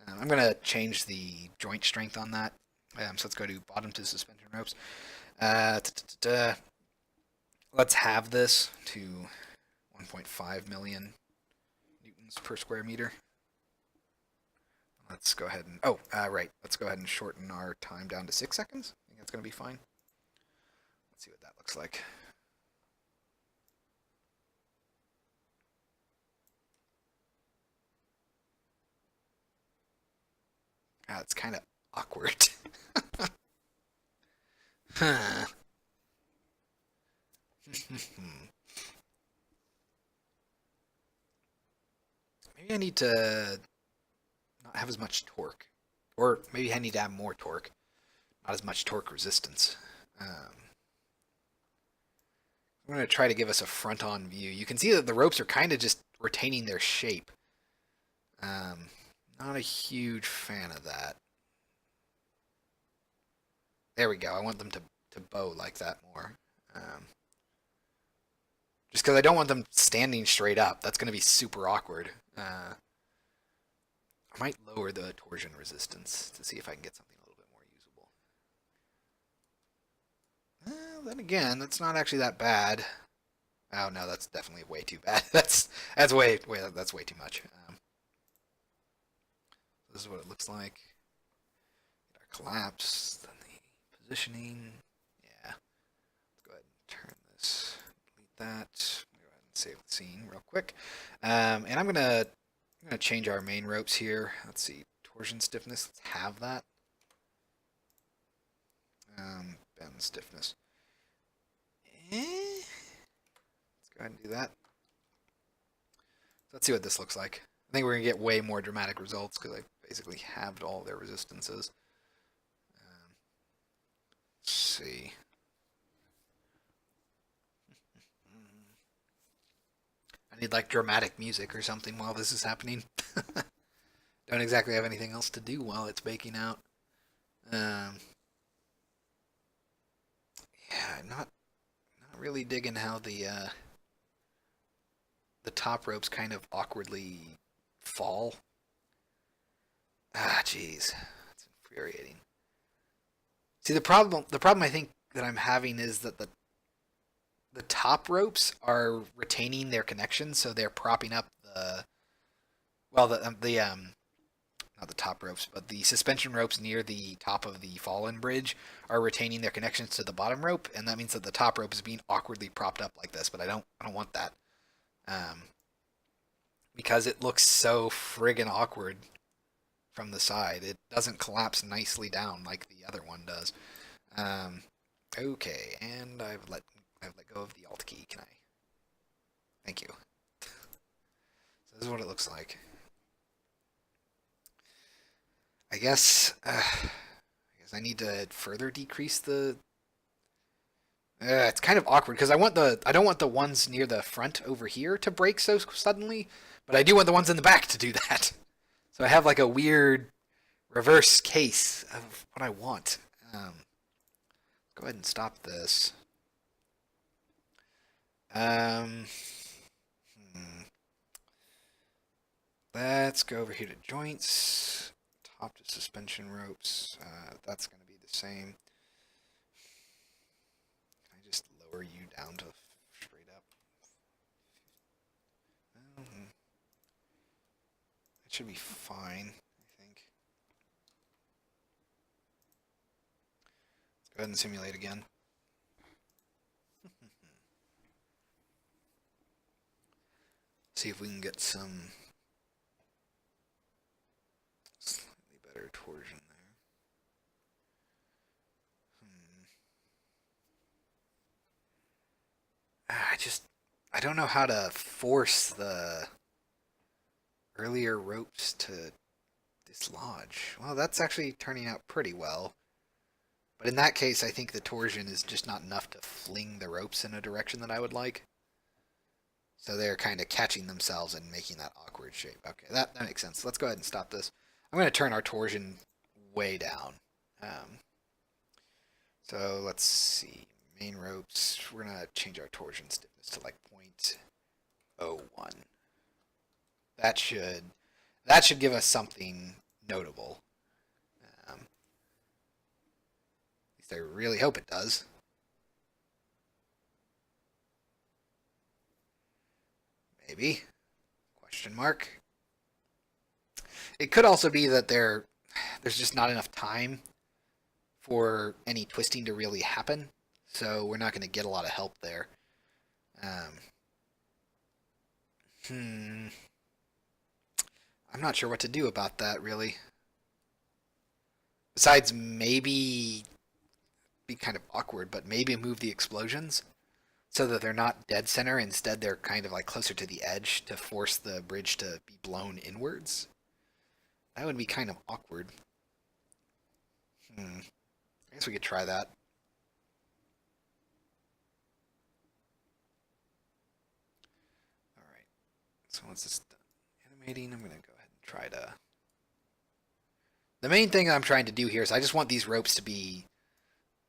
I'm going to change the joint strength on that So let's go to bottom to suspension ropes. Uh, let's have this to 1.5 million newtons per square meter. Let's go ahead and, right. Let's go ahead and shorten our time down to 6 seconds. I think that's going to be fine. Let's see what that looks like. It's kind of awkward. Huh. Maybe I need to not have as much torque. Or maybe I need to have more torque. Not as much torque resistance. I'm going to try to give us a front-on view. You can see that the ropes are kind of just retaining their shape. Not a huge fan of that. There we go. I want them to bow like that more. Just because I don't want them standing straight up. That's going to be super awkward. I might lower the torsion resistance to see if I can get something a little bit more usable. Then again, that's not actually that bad. Oh no, that's definitely way too bad. that's way too much. This is what it looks like. Get our collapse, then the positioning. Yeah. Let's go ahead and turn this. Delete that. Go ahead and save the scene real quick. And I'm gonna change our main ropes here. Let's see, torsion stiffness. Let's have that. Bend stiffness. Let's go ahead and do that. Let's see what this looks like. I think we're going to get way more dramatic results because I basically halved all their resistances. Let's see. I need like dramatic music or something while this is happening. Don't exactly have anything else to do while it's baking out. Yeah, not really digging how the top ropes kind of awkwardly fall. Jeez, it's infuriating. See, the problem I think that I'm having is that the top ropes are retaining their connection, so they're propping up not the top ropes, but the suspension ropes near the top of the fallen bridge are retaining their connections to the bottom rope, and that means that the top rope is being awkwardly propped up like this. But I don't want that, because it looks so friggin' awkward from the side. It doesn't collapse nicely down like the other one does. Okay, and I've let go of the Alt key. Can I? Thank you. So this is what it looks like. I guess I need to further decrease the. It's kind of awkward because I don't want the ones near the front over here to break so suddenly, but I do want the ones in the back to do that. So I have like a weird reverse case of what I want. Go ahead and stop this. Let's go over here to joints, top to suspension ropes. That's going to be the same. Can I just lower you down to straight up? That should be fine, I think. Let's go ahead and simulate again. See if we can get some slightly better torsion there. I don't know how to force the earlier ropes to dislodge. Well, that's actually turning out pretty well. But in that case, I think the torsion is just not enough to fling the ropes in a direction that I would like. So they're kind of catching themselves and making that awkward shape. Okay, that makes sense. Let's go ahead and stop this. I'm going to turn our torsion way down. So let's see. Main ropes. We're going to change our torsion stiffness to like 0.01. That should give us something notable. least I really hope it does. Maybe. Question mark. It could also be that there's just not enough time for any twisting to really happen, so we're not going to get a lot of help there. I'm not sure what to do about that, really. Besides maybe be kind of awkward, but maybe move the explosions so that they're not dead center. Instead, they're kind of like closer to the edge to force the bridge to be blown inwards. That would be kind of awkward. I guess we could try that. All right. So once it's done animating, I'm going to go ahead and try to... The main thing I'm trying to do here is I just want these ropes to be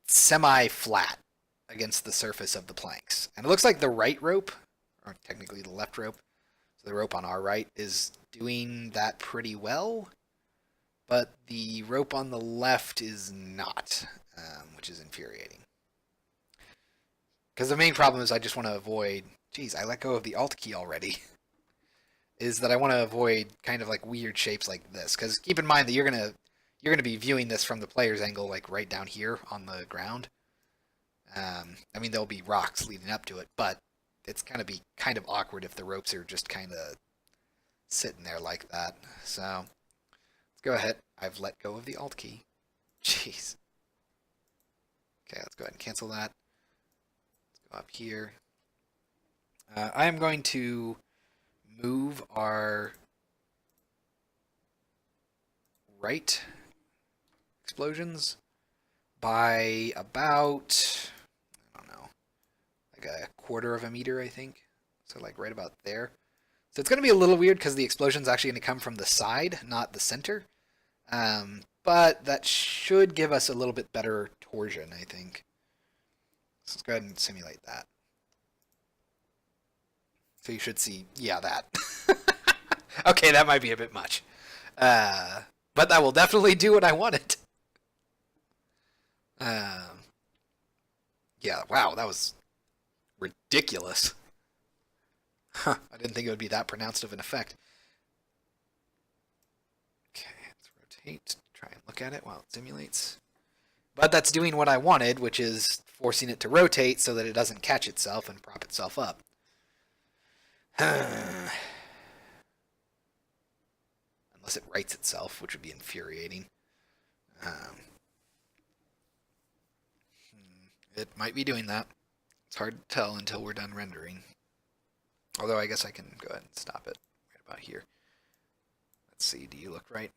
semi-flat against the surface of the planks. And it looks like the right rope, or technically the left rope, so the rope on our right, is doing that pretty well. But the rope on the left is not, which is infuriating. Because the main problem is I just want to avoid... Geez, I let go of the Alt key already. Is that I want to avoid kind of like weird shapes like this. Because keep in mind that you're gonna be viewing this from the player's angle, like right down here on the ground. I mean, there'll be rocks leading up to it, but it's gonna be kind of awkward if the ropes are just kind of sitting there like that. So let's go ahead. I've let go of the Alt key. Jeez. Okay, let's go ahead and cancel that. Let's go up here. I am going to move our right explosions by about, I don't know, like a quarter of a meter, I think. So like right about there. So it's going to be a little weird because the explosion's actually going to come from the side, not the center. But that should give us a little bit better torsion, I think. So let's go ahead and simulate that. So you should see, yeah, that. Okay, that might be a bit much. But that will definitely do what I wanted. Yeah, wow, that was ridiculous. Huh, I didn't think it would be that pronounced of an effect. Okay, let's rotate, try and look at it while it simulates. But that's doing what I wanted, which is forcing it to rotate so that it doesn't catch itself and prop itself up. Unless it rights itself, which would be infuriating. It might be doing that. It's hard to tell until we're done rendering. Although I guess I can go ahead and stop it right about here. Let's see, do you look right?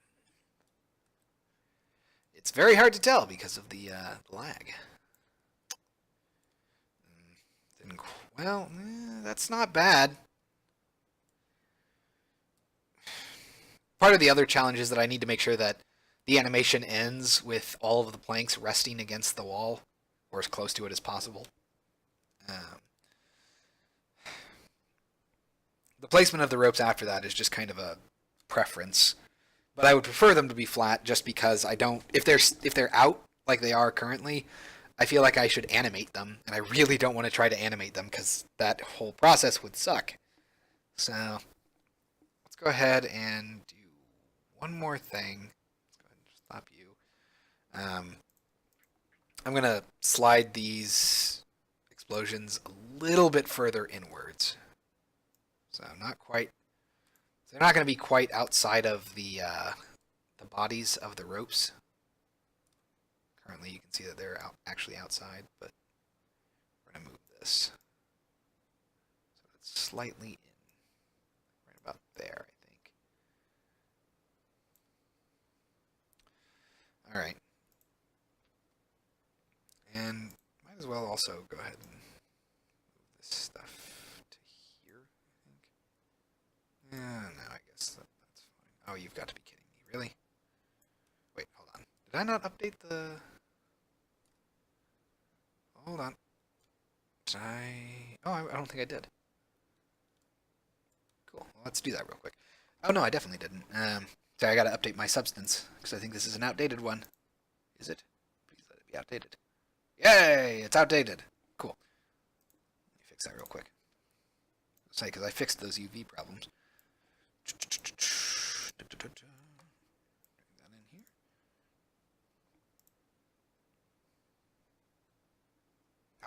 It's very hard to tell because of the lag. Well, that's not bad. Part of the other challenge is that I need to make sure that the animation ends with all of the planks resting against the wall, or as close to it as possible. The placement of the ropes after that is just kind of a preference, but I would prefer them to be flat just because I don't. If they're out like they are currently, I feel like I should animate them, and I really don't want to try to animate them because that whole process would suck. So let's go ahead and do one more thing. Let's go ahead and stop you. I'm going to slide these explosions a little bit further inwards. So not quite. They're not going to be quite outside of the bodies of the ropes. Currently, you can see that they're actually outside, but we're going to move this. So it's slightly in. Right about there, I think. All right. And might as well also go ahead and move this stuff to here, I think. No, I guess that's fine. Oh, you've got to be kidding me. Really? Wait, hold on. Did I not update the... Hold on. Did I... Oh, I don't think I did. Cool. Well, let's do that real quick. Oh, no, I definitely didn't. Sorry, I got to update my substance, because I think this is an outdated one. Is it? Please let it be outdated. Yay! It's outdated. Cool. Let me fix that real quick. Say, because I fixed those UV problems. Bring that in here.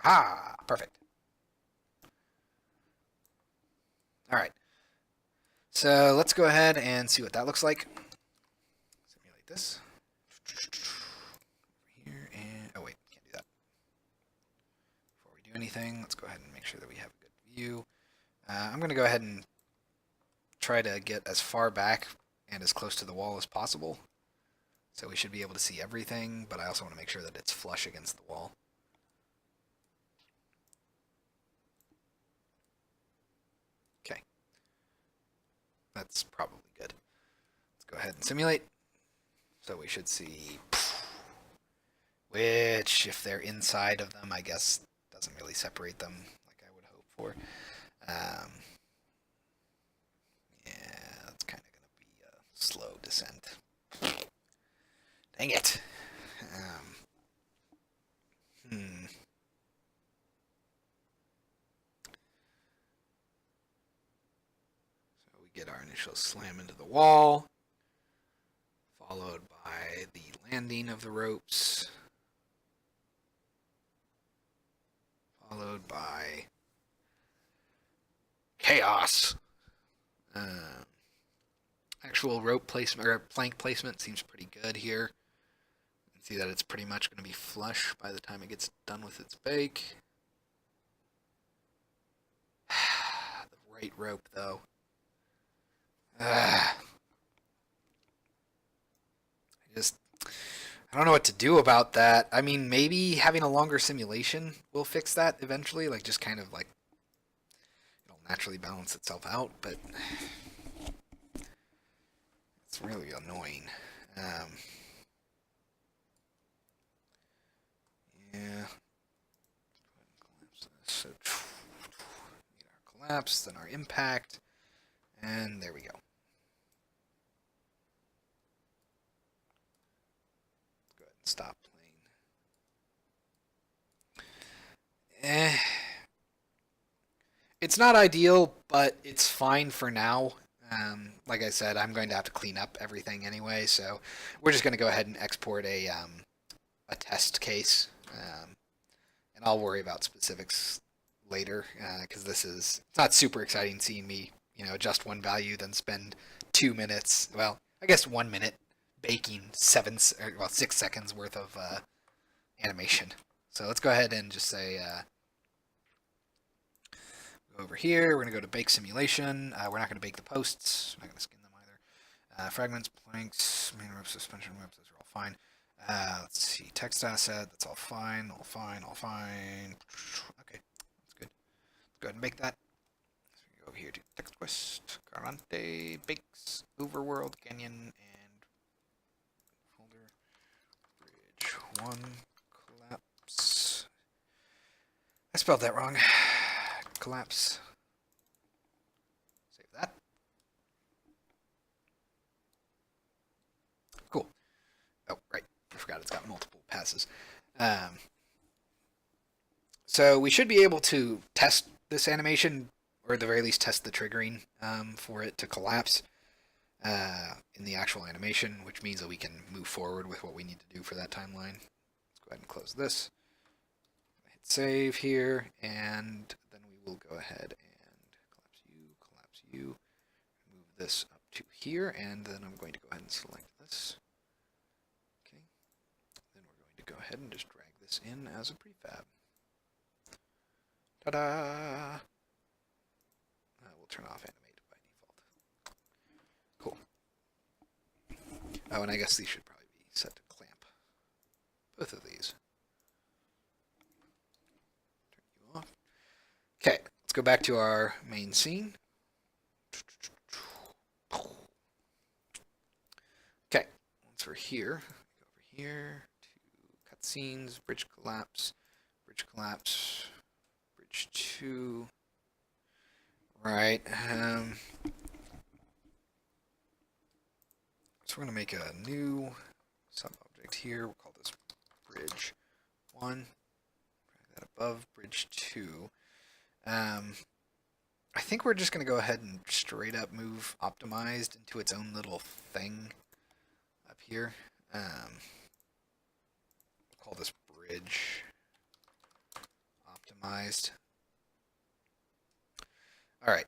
Ah, perfect. All right. So let's go ahead and see what that looks like. Simulate this. Here and oh wait, can't do that. Before we do anything, let's go ahead and make sure that we have a good view. I'm going to go ahead and try to get as far back and as close to the wall as possible. So we should be able to see everything, but I also want to make sure that it's flush against the wall. Okay. That's probably good. Let's go ahead and simulate. So we should see, which, if they're inside of them, I guess doesn't really separate them like I would hope for. Yeah, that's kind of going to be a slow descent. Dang it. So we get our initial slam into the wall, followed by the landing of the ropes, followed by chaos. Actual rope placement or plank placement seems pretty good here. You can see that it's pretty much going to be flush by the time it gets done with its bake. The right rope, though. I don't know what to do about that. I mean, maybe having a longer simulation will fix that eventually. Like, just kind of like it'll naturally balance itself out, but it's really annoying. Yeah. Collapse this. So, our collapse, then our impact, and there we go. Let's go ahead and stop playing. It's not ideal, but it's fine for now. Like I said, I'm going to have to clean up everything anyway, so we're just going to go ahead and export a test case, and I'll worry about specifics later because it's not super exciting seeing me adjust one value, then spend 2 minutes. Well, I guess 1 minute baking 6 seconds worth of animation. So let's go ahead and just say. Over here, we're going to go to bake simulation. We're not going to bake the posts. We're not going to skin them either. Fragments, planks, main ropes, suspension ropes, those are all fine. Let's see, text asset, that's all fine, all fine, all fine. Okay, that's good. Let's go ahead and bake that. So we go over here to text quest, Garante, bakes, overworld, canyon, and folder, bridge 1, collapse. I spelled that wrong. Collapse. Save that. Cool. Oh, right. I forgot it's got multiple passes. So we should be able to test this animation, or at the very least test the triggering for it to collapse in the actual animation, which means that we can move forward with what we need to do for that timeline. Let's go ahead and close this. Hit save here, and then we will go ahead and collapse you, move this up to here, and then I'm going to go ahead and select this. Okay. Then we're going to go ahead and just drag this in as a prefab. Ta-da! We'll turn off animate by default. Cool. Oh, and I guess these should probably be set to clamp. Both of these. Turn you off. Okay, let's go back to our main scene. Okay, once we're here, go over here to cutscenes, bridge collapse, bridge 2. Right. So we're going to make a new sub-object here. We'll call this bridge 1. above bridge 2. I think we're just going to go ahead and straight up move optimized into its own little thing up here. Call this bridge optimized. All right.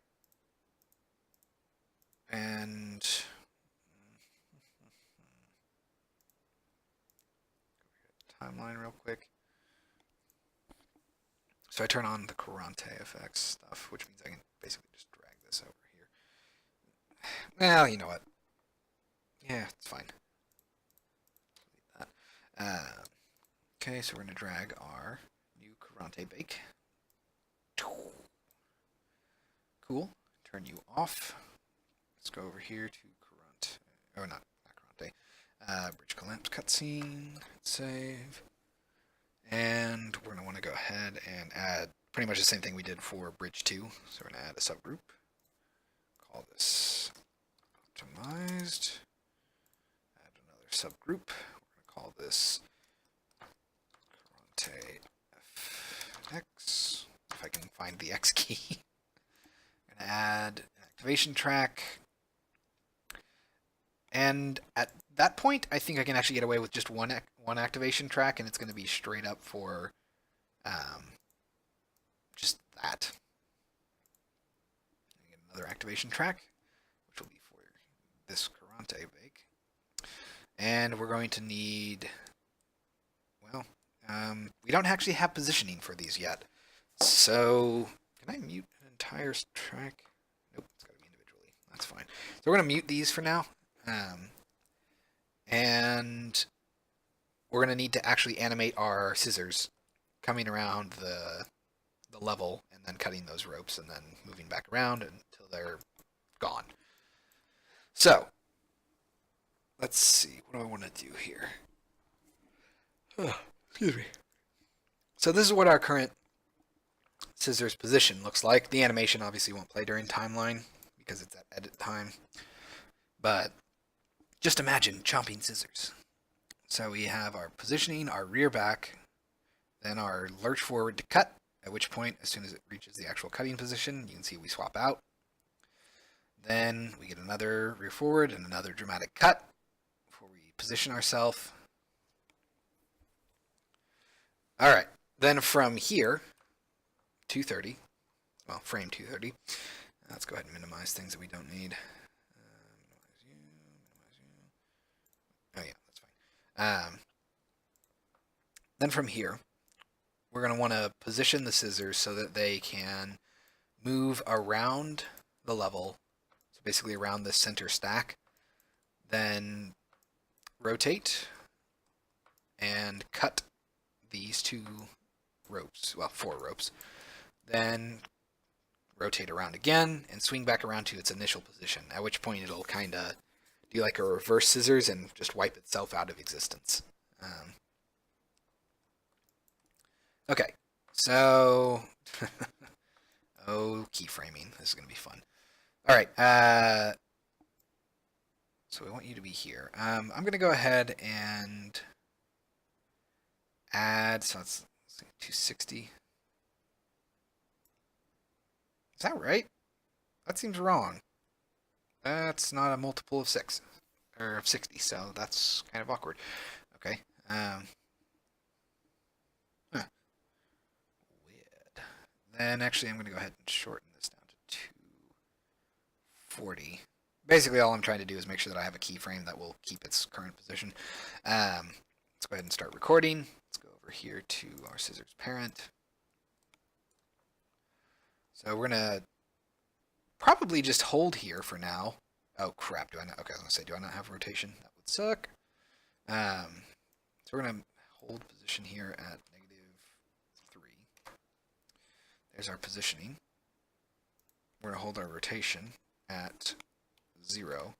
And timeline real quick. So I turn on the Kurante effects stuff, which means I can basically just drag this over here. Well, you know what? Yeah, it's fine. Delete that. Okay, so we're going to drag our new Kurante bake. Cool. Turn you off. Let's go over here to Kurante. Oh, not Kurante. Bridge collapse cutscene. Save. And we're going to want to go ahead and add pretty much the same thing we did for bridge 2. So we're going to add a subgroup. Call this optimized. Add another subgroup. We're going to call this Kurante FX. If I can find the X key. I'm going to add an activation track. And at that point, I think I can actually get away with just one activation track, and it's going to be straight up for just that. Get another activation track, which will be for this Kurante bake. And we're going to need, well, we don't actually have positioning for these yet. So, can I mute an entire track? Nope, it's got to be individually. That's fine. So we're going to mute these for now. And we're going to need to actually animate our scissors coming around the level and then cutting those ropes and then moving back around until they're gone. So, let's see. What do I want to do here? Excuse me. So this is what our current scissors position looks like. The animation obviously won't play during timeline because it's at edit time. But just imagine chomping scissors. So we have our positioning, our rear back, then our lurch forward to cut, at which point, as soon as it reaches the actual cutting position, you can see we swap out. Then we get another rear forward and another dramatic cut before we position ourselves. All right, then from here, 230, well, frame 230. Let's go ahead and minimize things that we don't need. Oh yeah, that's fine. Then from here, we're going to want to position the scissors so that they can move around the level, so basically around the center stack, then rotate and cut these 2 ropes, well, 4 ropes, then rotate around again and swing back around to its initial position, at which point it'll kind of do like a reverse scissors and just wipe itself out of existence. Okay, so oh, keyframing. This is going to be fun. All right, so we want you to be here. I'm going to go ahead and add, so let's see, 260. Is that right? That seems wrong. That's not a multiple of 6, or of 60, so that's kind of awkward. Okay. Weird. Then actually I'm going to go ahead and shorten this down to 240. Basically all I'm trying to do is make sure that I have a keyframe that will keep its current position. Let's go ahead and start recording. Let's go over here to our scissors parent. So we're going to probably just hold here for now. Oh crap, do I not? Okay, I was going to say, do I not have rotation? That would suck. So we're going to hold position here at -3. There's our positioning. We're going to hold our rotation at 0.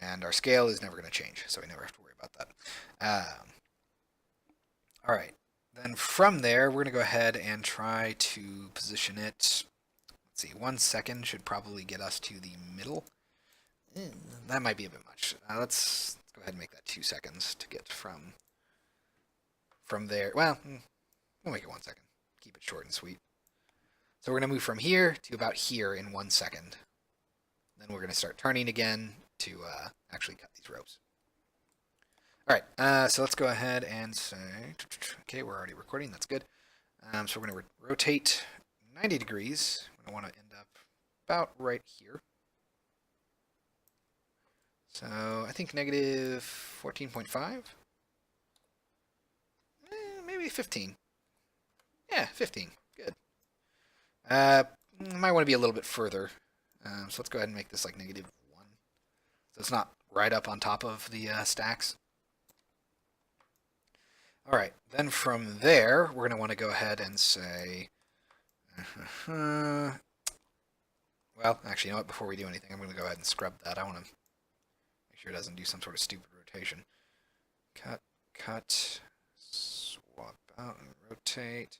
And our scale is never going to change, so we never have to worry about that. All right. Then from there, we're going to go ahead and try to position it. Let's see, 1 second should probably get us to the middle. That might be a bit much. Let's go ahead and make that 2 seconds to get from there. Well, we'll make it 1 second. keep it short and sweet. So we're going to move from here to about here in 1 second. Then we're going to start turning again to actually cut these ropes. All right, so let's go ahead and say, okay, we're already recording. That's good. So we're going to rotate 90 degrees. I want to end up about right here. So I think negative 14.5. Maybe 15. Yeah, 15. Good. Might want to be a little bit further. So let's go ahead and make this like negative 1. So it's not right up on top of the stacks. All right, then from there, we're going to want to go ahead and say, well, actually, you know what? Before we do anything, I'm going to go ahead and scrub that. I want to make sure it doesn't do some sort of stupid rotation. Cut, swap out and rotate.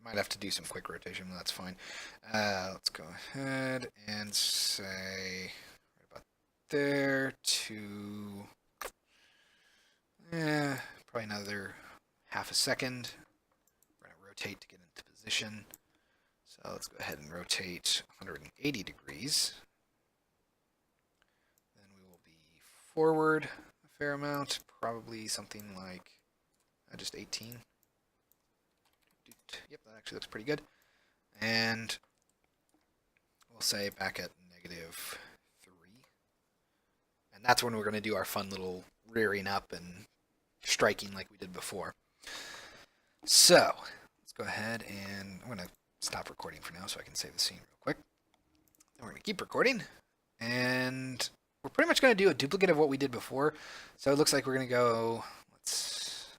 Might have to do some quick rotation, but that's fine. Let's go ahead and say right about there to probably another half a second. We're going to rotate to get into position. So let's go ahead and rotate 180 degrees. Then we will be forward a fair amount, probably something like just 18. Yep, that actually looks pretty good. And we'll say back at negative 3. And that's when we're going to do our fun little rearing up and striking like we did before. So let's go ahead and I'm going to stop recording for now so I can save the scene real quick. Then we're going to keep recording. And we're pretty much going to do a duplicate of what we did before. So it looks like we're going to go,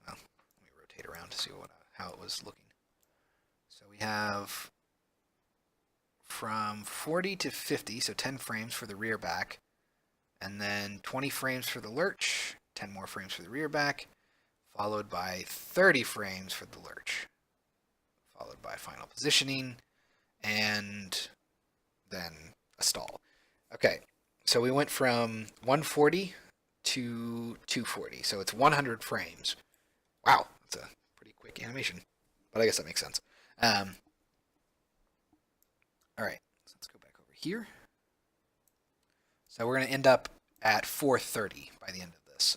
let me rotate around to see how it was looking. So we have from 40 to 50, so 10 frames for the rear back, and then 20 frames for the lurch, 10 more frames for the rear back, followed by 30 frames for the lurch, followed by final positioning, and then a stall. Okay, so we went from 140 to 240, so it's 100 frames. Wow, that's a pretty quick animation, but I guess that makes sense. All right, so let's go back over here. So we're going to end up at 430 by the end of this.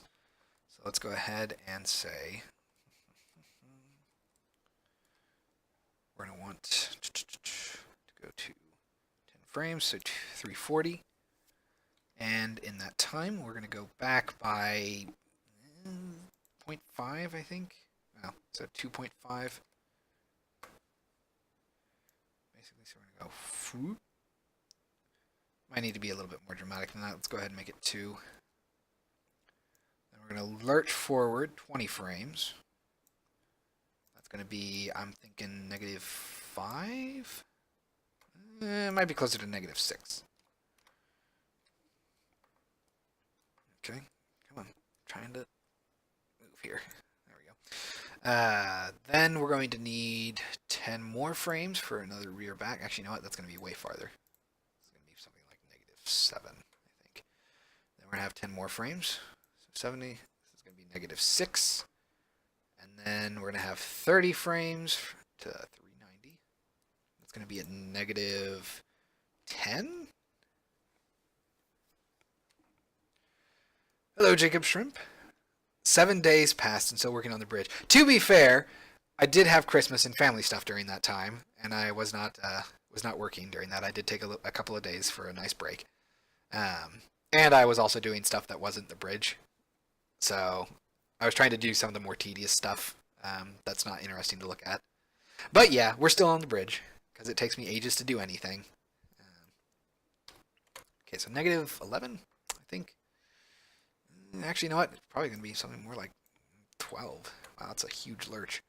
So let's go ahead and say we're going to want to go to 10 frames, so 340. And in that time, we're going to go back by 0.5, I think. Well, so 2.5. Basically, so we're going to go. Might need to be a little bit more dramatic than that. Let's go ahead and make it 2. Then we're going to lurch forward 20 frames. That's going to be, I'm thinking, negative 5? It might be closer to negative 6. Okay, come on. Trying to move here. There we go. Then we're going to need 10 more frames for another rear back. Actually, you know what? That's going to be way farther. It's going to be something like negative 7, I think. Then we're going to have 10 more frames. So 70. This is going to be negative 6. And then we're going to have 30 frames to 390. That's going to be at negative 10. Hello, Jacob Shrimp. 7 days passed and still working on the bridge. To be fair, I did have Christmas and family stuff during that time, and I was not working during that. I did take a couple of days for a nice break, and I was also doing stuff that wasn't the bridge. So I was trying to do some of the more tedious stuff that's not interesting to look at. But yeah, we're still on the bridge because it takes me ages to do anything. Okay, so negative 11, I think. Actually, you know what? It's probably going to be something more like 12. Wow, that's a huge lurch.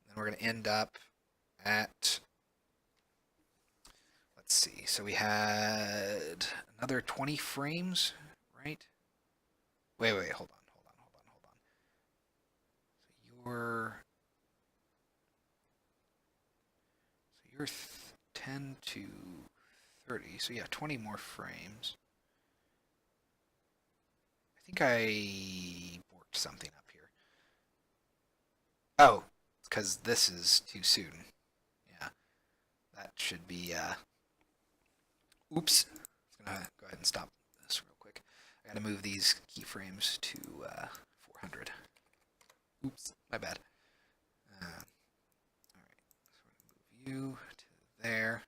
Then we're going to end up at, let's see, so we had another 20 frames, right? Wait, hold on. So you're 10 to 30, so yeah, 20 more frames. I think I borked something up here. Oh, because this is too soon. Yeah, that should be, oops. I'm gonna go ahead and stop this real quick. I gotta move these keyframes to 400. Oops, my bad. All right, so we're gonna move you to there.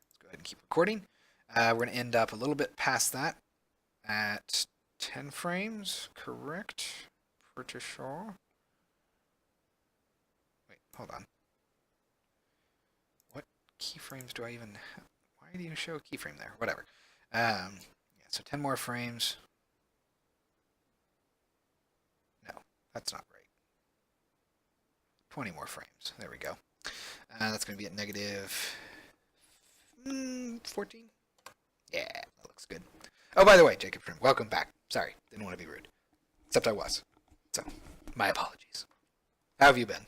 Let's go ahead and keep recording. We're gonna end up a little bit past that at 10 frames, correct? Pretty sure. Wait, hold on. What keyframes do I even have? Why do you show a keyframe there? Whatever. Yeah, so 10 more frames. No, that's not right. 20 more frames. There we go. That's going to be at negative 14. Yeah, that looks good. Oh, by the way, Jacob Trim, welcome back. Sorry, didn't want to be rude. Except I was. So, my apologies. How have you been?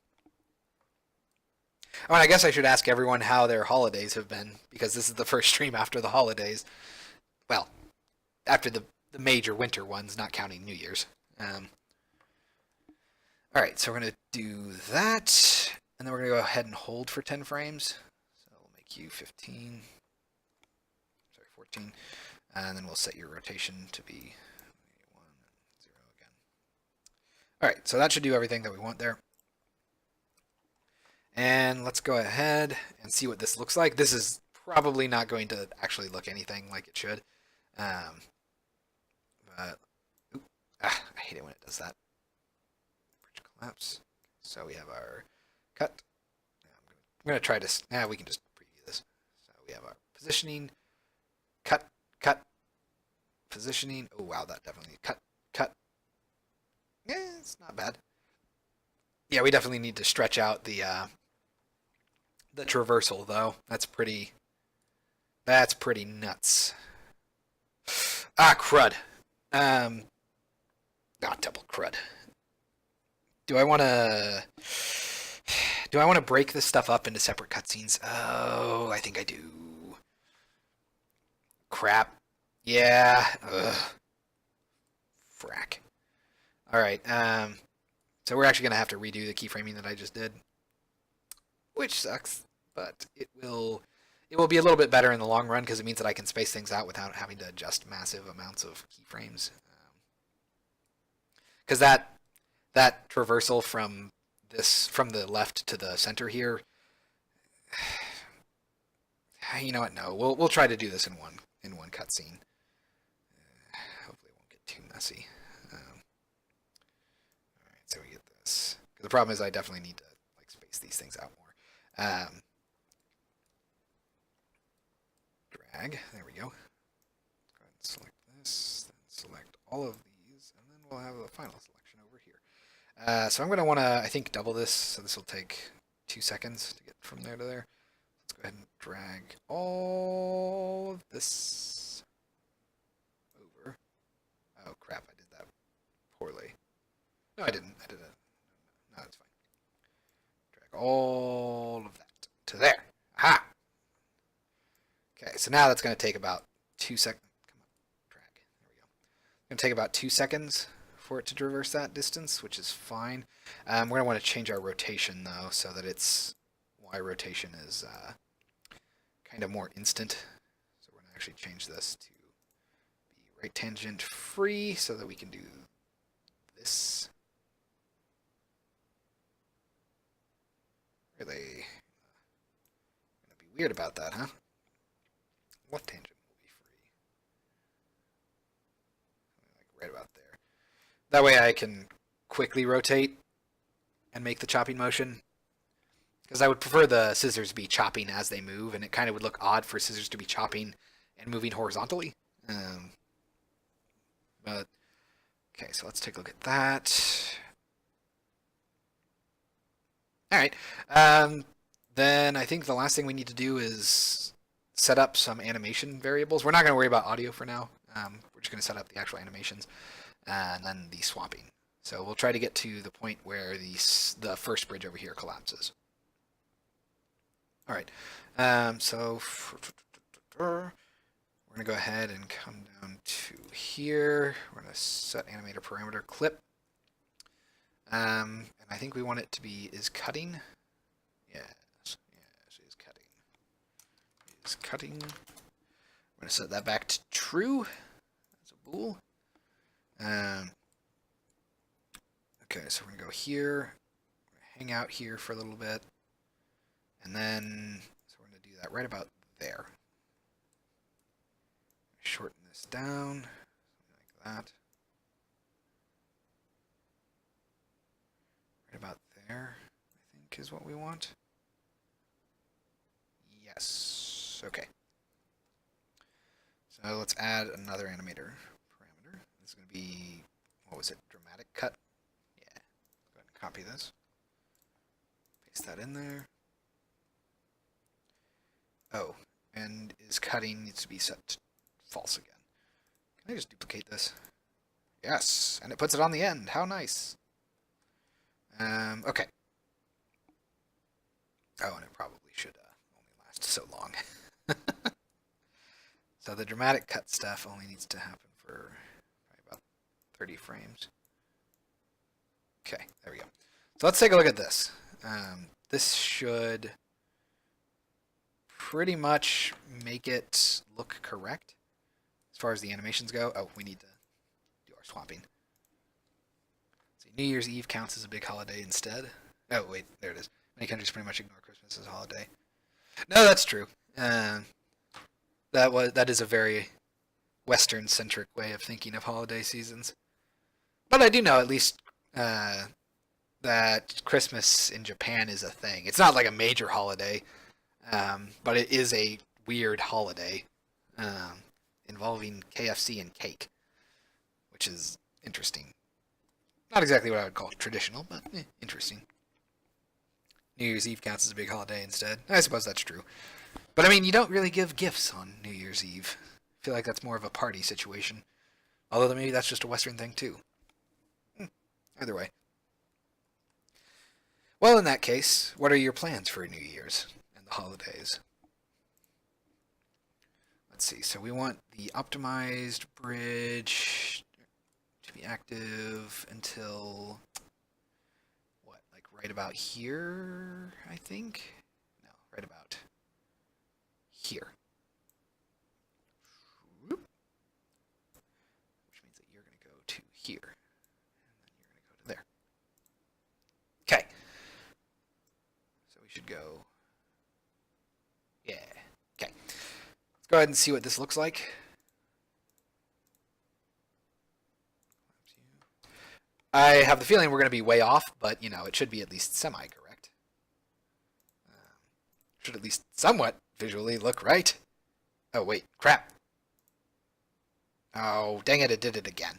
Oh, and I guess I should ask everyone how their holidays have been, because this is the first stream after the holidays. Well, after the major winter ones, not counting New Year's. Alright, so we're going to do that, and then we're going to go ahead and hold for 10 frames. So we'll make you 15, sorry, 14, and then we'll set your rotation to be 1 and 0 again. Alright, so that should do everything that we want there. And let's go ahead and see what this looks like. This is probably not going to actually look anything like it should. But, I hate it when it does that. Bridge collapse. So we have our cut. I'm going to try to, we can just preview this. So we have our positioning, cut, positioning. Oh, wow, that definitely, cut. Yeah, it's not bad. Yeah, we definitely need to stretch out the traversal, though. That's pretty nuts. Ah, crud. Double crud. Do I want to break this stuff up into separate cutscenes? Oh, I think I do. Crap. Yeah. Ugh. Frack. All right. So we're actually gonna have to redo the keyframing that I just did, which sucks, but it will be a little bit better in the long run because it means that I can space things out without having to adjust massive amounts of keyframes. Because that traversal from the left to the center here, you know what? No, we'll try to do this in one cutscene. Hopefully, it won't get too messy. All right, so we get this. The problem is I definitely need to space these things out more. Drag. There we go. Let's go ahead and select this. Then select all of these, and then we'll have the final selection over here. So I'm going to want to, I think, double this. So this will take 2 seconds to get from there to there. Let's go ahead and drag all of this over. Oh, crap. I did that poorly. No, I didn't. I did it. No, that's fine. Drag all of that to there. Aha! Okay, so now that's going to take about 2 seconds. Come on, drag. There we go. It's going to take about 2 seconds for it to traverse that distance, which is fine. We're going to want to change our rotation, though, so that its Y rotation is kind of more instant. So we're going to actually change this to be right tangent free so that we can do this. Really going to be weird about that, huh? Left tangent will be free. Like right about there. That way I can quickly rotate and make the chopping motion. Because I would prefer the scissors be chopping as they move, and it kind of would look odd for scissors to be chopping and moving horizontally. But, okay, so let's take a look at that. Alright, then I think the last thing we need to do is set up some animation variables. We're not going to worry about audio for now. We're just going to set up the actual animations and then the swapping. So we'll try to get to the point where the first bridge over here collapses. All right, so we're going to go ahead and come down to here. We're going to set animator parameter clip. And I think we want it to be is cutting. Yes, yes, is cutting. Is cutting. I'm going to set that back to true. That's a bool. Okay, so we're going to go here, hang out here for a little bit, and then, so we're going to do that right about there. Shorten this down, something like that. Right about there, I think is what we want. Yes, okay. So let's add another animator parameter. This is going to be, what was it, dramatic cut? Yeah, go ahead and copy this. Paste that in there. Oh, and is cutting needs to be set to false again. Can I just duplicate this? Yes, and it puts it on the end. How nice. Okay. Oh, and it probably should only last so long. So the dramatic cut stuff only needs to happen for probably about 30 frames. Okay, there we go. So let's take a look at this. This should pretty much make it look correct as far as the animations go. Oh, we need to do our swapping. See, New Year's Eve counts as a big holiday instead. Oh, wait, there it is. Many countries pretty much ignore Christmas as a holiday. No, that's true. That is a very Western-centric way of thinking of holiday seasons. But I do know at least that Christmas in Japan is a thing. It's not like a major holiday, but it is a weird holiday involving KFC and cake, which is interesting. Not exactly what I would call traditional, but interesting. New Year's Eve counts as a big holiday instead. I suppose that's true. But I mean, you don't really give gifts on New Year's Eve. I feel like that's more of a party situation. Although maybe that's just a Western thing too. Either way. Well, in that case, what are your plans for New Year's and the holidays? Let's see. So we want the optimized bridge to be active until what? Like right about here, I think? No, right about here. Which means that you're going to go to here. And then you're going to go to there. Okay. So we should go. Yeah. Okay. Let's go ahead and see what this looks like. I have the feeling we're going to be way off, but, you know, it should be at least semi-correct. Should at least somewhat visually look right. Oh, wait. Crap. Oh, dang it, it did it again.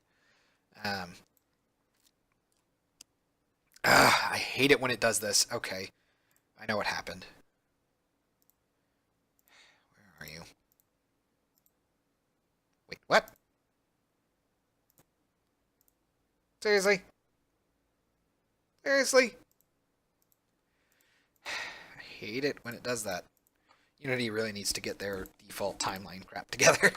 I hate it when it does this. Okay. I know what happened. Where are you? Wait, what? Seriously? Seriously? I hate it when it does that. Unity really needs to get their default timeline crap together.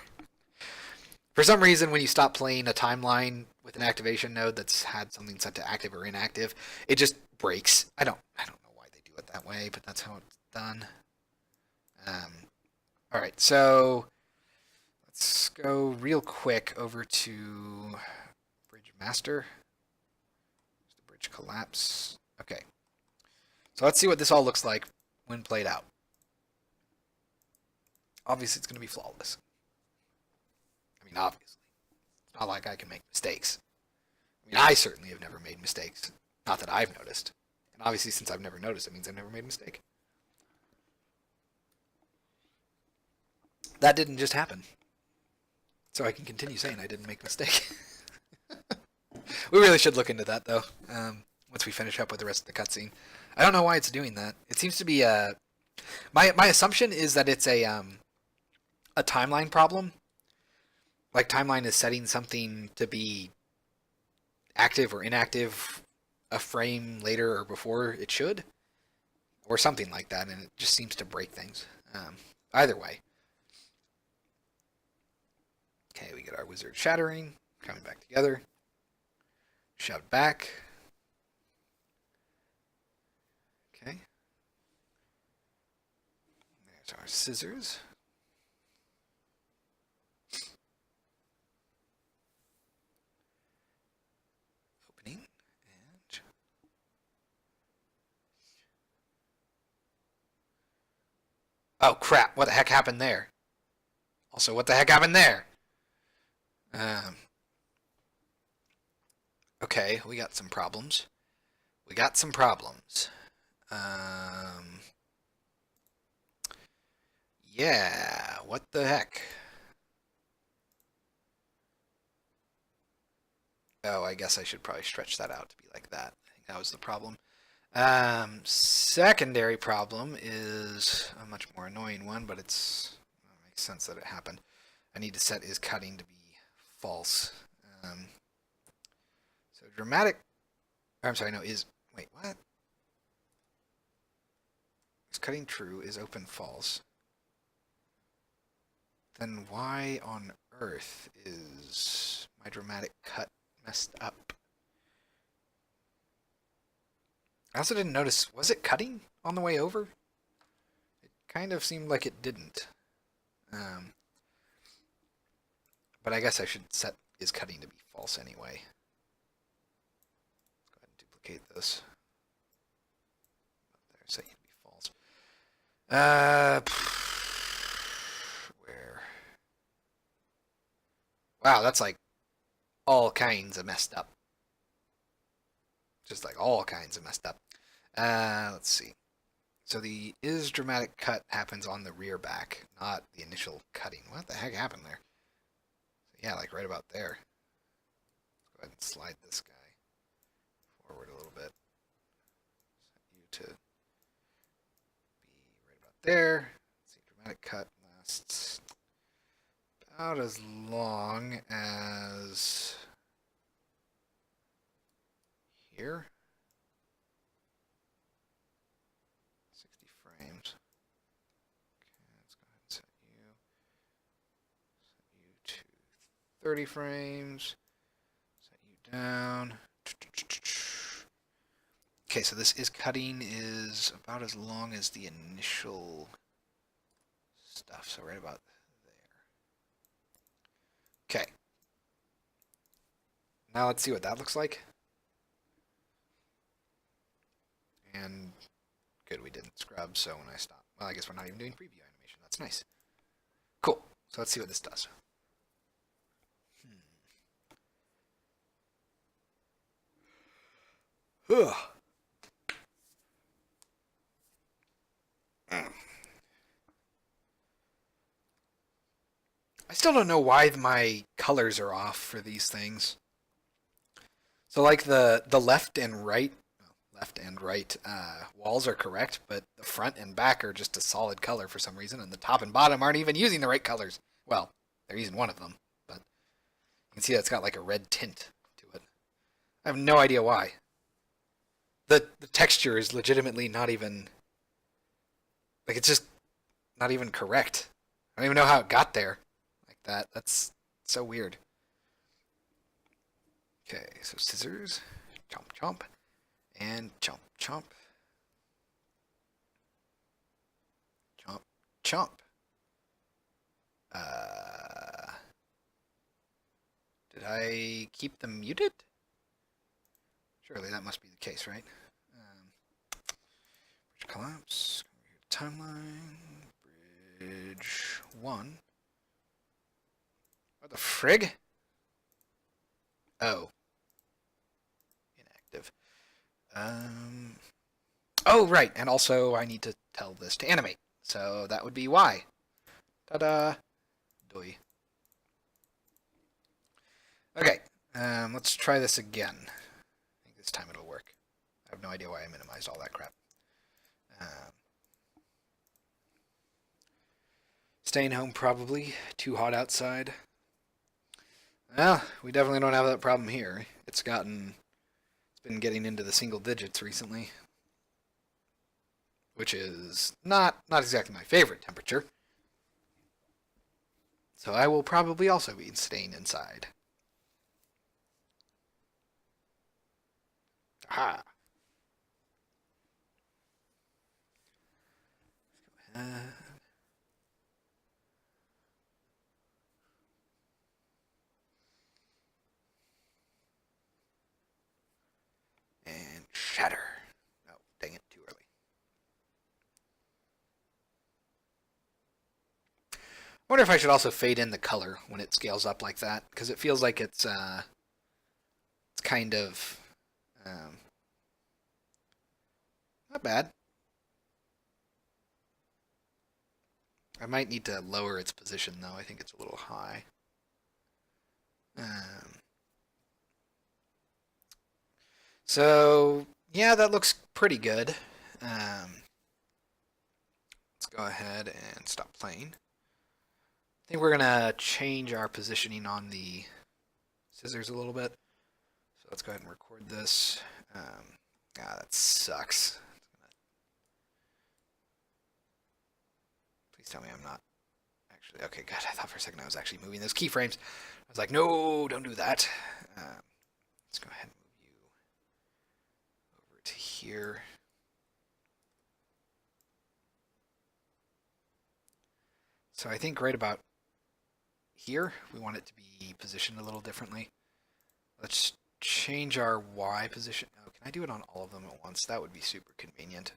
For some reason, when you stop playing a timeline with an activation node that's had something set to active or inactive, it just breaks. I don't know why they do it that way, but that's how it's done. All right, so let's go real quick over to Bridge Master. There's the bridge collapse. Okay, so let's see what this all looks like when played out. Obviously, it's going to be flawless. I mean, obviously. It's not like I can make mistakes. I mean, I certainly have never made mistakes. Not that I've noticed. And obviously, since I've never noticed, it means I've never made a mistake. That didn't just happen. So I can continue saying I didn't make a mistake. We really should look into that, though, once we finish up with the rest of the cutscene. I don't know why it's doing that. It seems to be my assumption is that it's a timeline problem. Like, timeline is setting something to be active or inactive a frame later or before it should, or something like that, and it just seems to break things. Either way. Okay, we get our wizard shattering, coming back together. Shove back. scissors. Opening and oh crap! What the heck happened there? Also, what the heck happened there? Um, okay, we got some problems. We got some problems. Um, yeah, what the heck? Oh, I guess I should probably stretch that out to be like that. I think that was the problem. Secondary problem is a much more annoying one, but it makes sense that it happened. I need to set is cutting to be false. So dramatic, I'm sorry, no, wait, what? Is cutting true, is open false. Then why on earth is my dramatic cut messed up? I also didn't notice, was it cutting on the way over? It kind of seemed like it didn't. But I guess I should set is cutting to be false anyway. Let's go ahead and duplicate this. There, set you to be false. Where? Wow, that's like all kinds of messed up. Just like all kinds of messed up. Let's see. So the is dramatic cut happens on the rear back, not the initial cutting. What the heck happened there? So yeah, like right about there. Let's go ahead and slide this guy forward a little bit. Set you to be right about there. Let's see, dramatic cut lasts about as long as here. 60 frames. Okay, let's go ahead and set you to 30 frames. Set you down. Okay, so this is cutting is about as long as the initial stuff, so right about there. Okay. Now let's see what that looks like. And good, we didn't scrub, so when I stop, well, I guess we're not even doing preview animation. That's nice. Cool. So let's see what this does. Ugh. I still don't know why my colors are off for these things. So like the left and right walls are correct, but the front and back are just a solid color for some reason, and the top and bottom aren't even using the right colors. Well, they're using one of them, but you can see that it's got like a red tint to it. I have no idea why. The texture is legitimately not even like it's just not even correct. I don't even know how it got there like that. That's so weird. Okay, so scissors, chomp chomp, and chomp chomp, chomp chomp. Did I keep them muted? Surely that must be the case, right? Bridge collapse. Timeline. Bridge 1. What the frig? Oh. Inactive. Oh, right. And also I need to tell this to animate. So that would be why. Ta-da. Doi. Okay. Let's try this again. I think this time it'll work. I have no idea why I minimized all that crap. Staying home probably. Too hot outside. Well, we definitely don't have that problem here. It's been getting into the single digits recently, which is not exactly my favorite temperature. So I will probably also be staying inside. Aha. shatter. Oh, dang it, too early. I wonder if I should also fade in the color when it scales up like that, because it feels like it's kind of not bad. I might need to lower its position though. I think it's a little high. So yeah, that looks pretty good. Let's go ahead and stop playing. I think we're gonna change our positioning on the scissors a little bit. So let's go ahead and record this. That sucks. Please tell me I'm not actually. Okay, good. I thought for a second I was actually moving those keyframes. I was like, no, don't do that. Let's go ahead and move you over to here. So I think right about here, we want it to be positioned a little differently. Let's change our Y position. Oh, can I do it on all of them at once? That would be super convenient.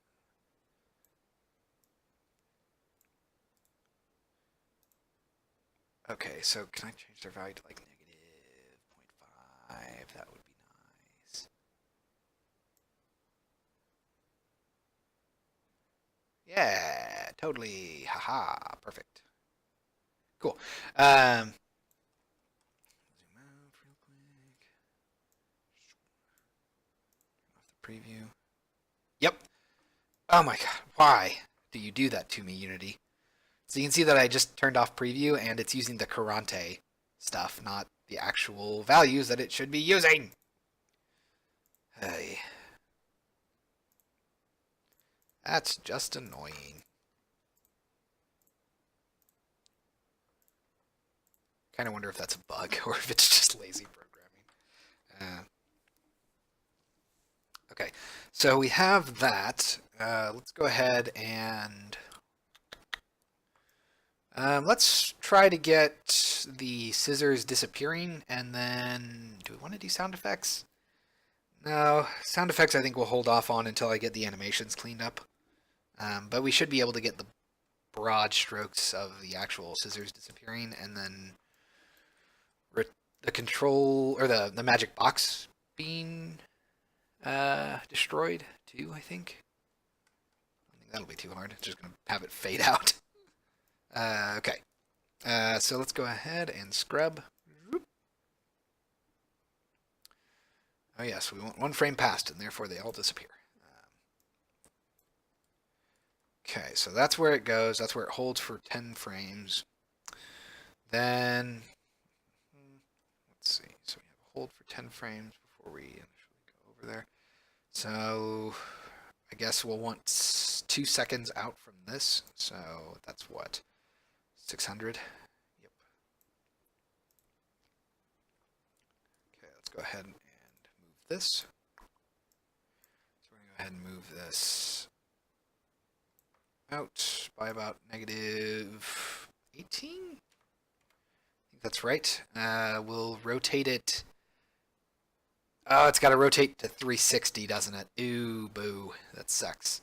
Okay, so can I change their value to like -0.5? That would be nice. Yeah, totally. Haha, perfect. Cool. Zoom out real quick. Turn off the preview. Yep. Oh my god, why do you do that to me, Unity? So you can see that I just turned off preview and it's using the Kurante stuff, not the actual values that it should be using. Hey. That's just annoying. Kind of wonder if that's a bug or if it's just lazy programming. Okay, so we have that. Let's go ahead and let's try to get the scissors disappearing, and then do we want to do sound effects? No, sound effects I think we'll hold off on until I get the animations cleaned up. But we should be able to get the broad strokes of the actual scissors disappearing, and then the control, or the magic box being destroyed too, I think. I think that'll be too hard. It's just going to have it fade out. Okay. So let's go ahead and scrub. Oh yes, we want one frame passed, and therefore they all disappear. Okay, so that's where it goes. That's where it holds for 10 frames. Then, let's see. So we have a hold for 10 frames before we initially go over there. So I guess we'll want 2 seconds out from this. So that's what? 600? Yep. Okay, let's go ahead and move this. So we're going to go ahead and move this out by about -18? I think that's right. We'll rotate it. Oh, it's got to rotate to 360, doesn't it? Ooh, boo. That sucks.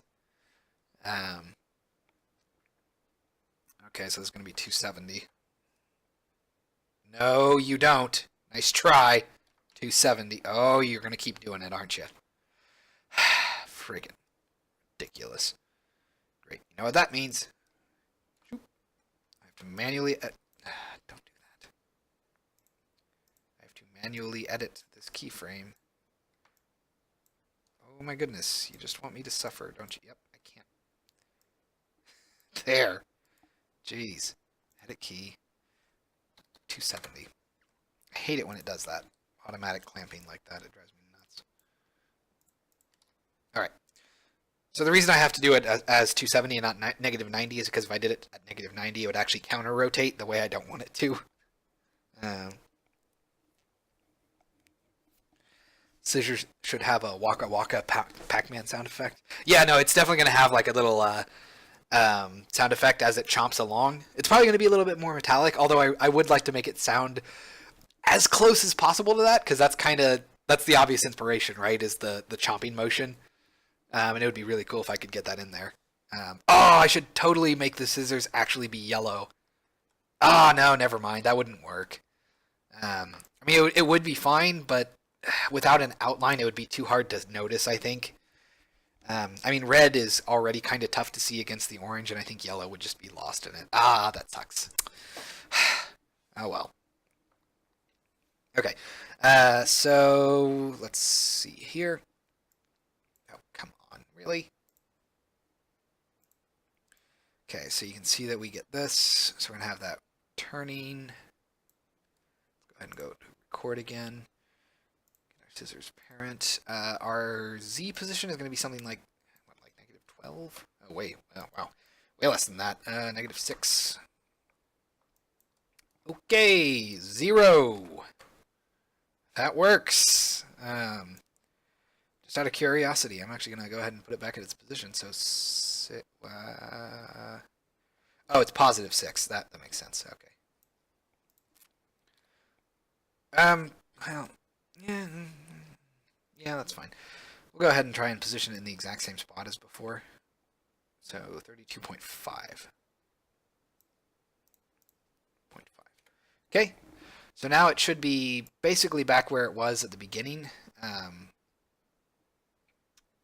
Okay, so it's going to be 270. No, you don't. Nice try. 270. Oh, you're going to keep doing it, aren't you? Friggin' ridiculous. Great. You know what that means? I have to manually... don't do that. I have to manually edit this keyframe. Oh my goodness. You just want me to suffer, don't you? Yep, I can't. There. Jeez. Edit key. 270. I hate it when it does that. Automatic clamping like that. It drives me nuts. Alright. So the reason I have to do it as 270 and not -90 is because if I did it at -90, it would actually counter-rotate the way I don't want it to. Scissors should have a Waka Waka Pac-Man sound effect. Yeah, no, it's definitely going to have like a little sound effect as it chomps along. It's probably going to be a little bit more metallic, although I would like to make it sound as close as possible to that, because that's kind of That's the obvious inspiration, right? Is the chomping motion, and it would be really cool if I could get that in there. Oh, I should totally make the scissors actually be yellow. Ah, oh, no, never mind. That wouldn't work. I mean, it would be fine, but without an outline, it would be too hard to notice, I think. I mean, red is already kind of tough to see against the orange, and I think yellow would just be lost in it. Ah, that sucks. Oh well. Okay. So let's see here. Oh, come on, really? Okay, so you can see that we get this. So we're gonna have that turning. Go ahead and go to record again. Get our scissors parent. Our Z position is gonna be something like what, like -12? Oh wait, oh wow, way less than that. -6. Okay, 0. That works. Just out of curiosity, I'm actually going to go ahead and put it back in its position. So, oh, it's +6. That makes sense. Okay. Well, yeah, yeah, that's fine. We'll go ahead and try and position it in the exact same spot as before. So 32.5. Okay, so now it should be basically back where it was at the beginning.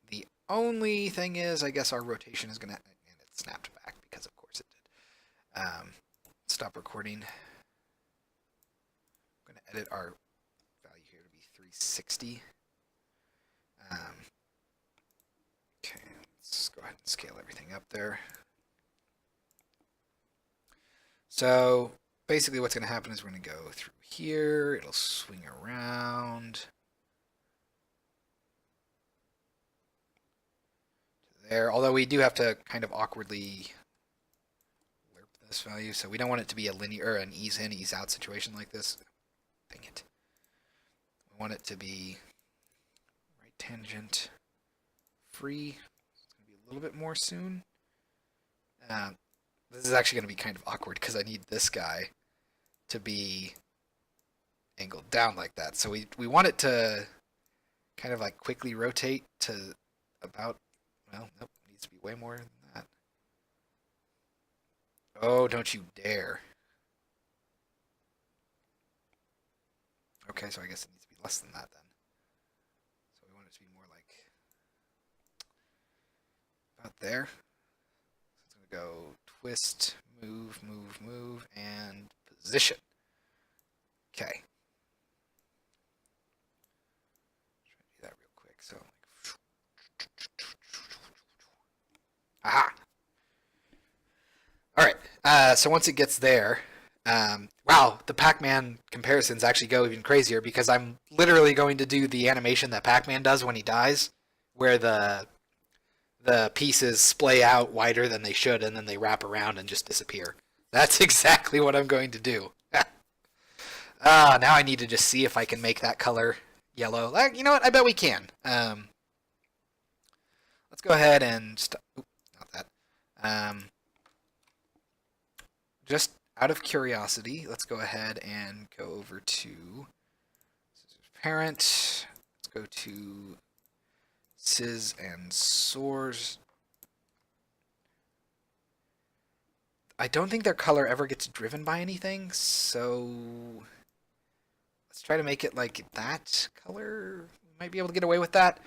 The only thing is, I guess our rotation is going to, and it snapped back because of course it did. Stop recording. I'm going to edit our value here to be 360. Okay, let's go ahead and scale everything up there. So basically what's going to happen is we're going to go through here, it'll swing around to there, although we do have to kind of awkwardly lerp this value, so we don't want it to be a linear, an ease in, ease out situation like this. Dang it. We want it to be right tangent free. It's going to be a little bit more soon. This is actually going to be kind of awkward because I need this guy to be angled down like that. So we want it to kind of like quickly rotate to about, well, nope, it needs to be way more than that. Oh, don't you dare. Okay, so I guess it needs to be less than that then. So we want it to be more like about there. So it's going to go twist, move, move, move, and position. Okay. Try to do that real quick. So, aha. All right. So once it gets there, wow, the Pac-Man comparisons actually go even crazier because I'm literally going to do the animation that Pac-Man does when he dies, where the pieces splay out wider than they should, and then they wrap around and just disappear. That's exactly what I'm going to do. Now I need to just see if I can make that color yellow. You know what? I bet we can. Let's go ahead and stop. Oop, not that. Just out of curiosity, let's go ahead and go over to parent. Let's go to Sis and source. I don't think their color ever gets driven by anything, so let's try to make it like that color. We might be able to get away with that.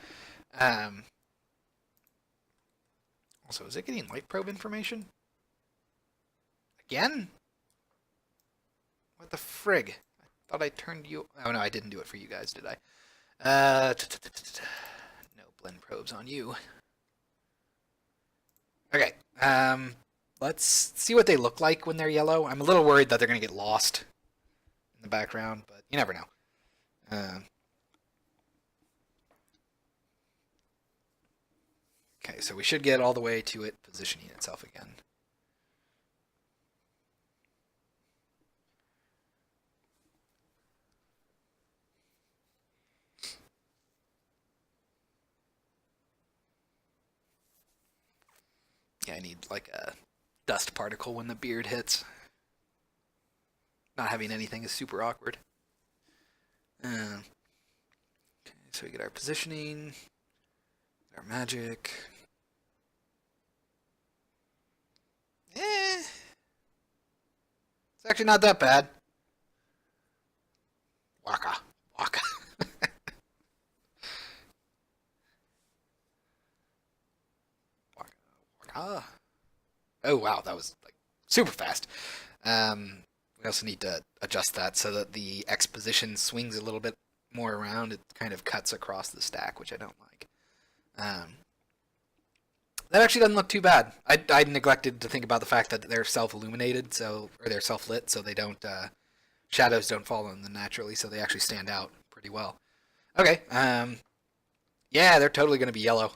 Also, is it getting light probe information? Again? What the frig? I thought I turned you... Oh no, I didn't do it for you guys, did I? No blend probes on you. Okay, let's see what they look like when they're yellow. I'm a little worried that they're going to get lost in the background, but you never know. Okay, so we should get all the way to it positioning itself again. Yeah, I need like a dust particle when the beard hits. Not having anything is super awkward. Okay, So we get our positioning, our magic. It's actually not that bad. Waka, waka. Waka, waka. Oh wow, that was like super fast. We also need to adjust that so that the X position swings a little bit more around. It kind of cuts across the stack, which I don't like. That actually doesn't look too bad. I neglected to think about the fact that they're self-illuminated, or they're self-lit, so they don't shadows don't fall on them naturally, so they actually stand out pretty well. Okay, yeah, they're totally going to be yellow.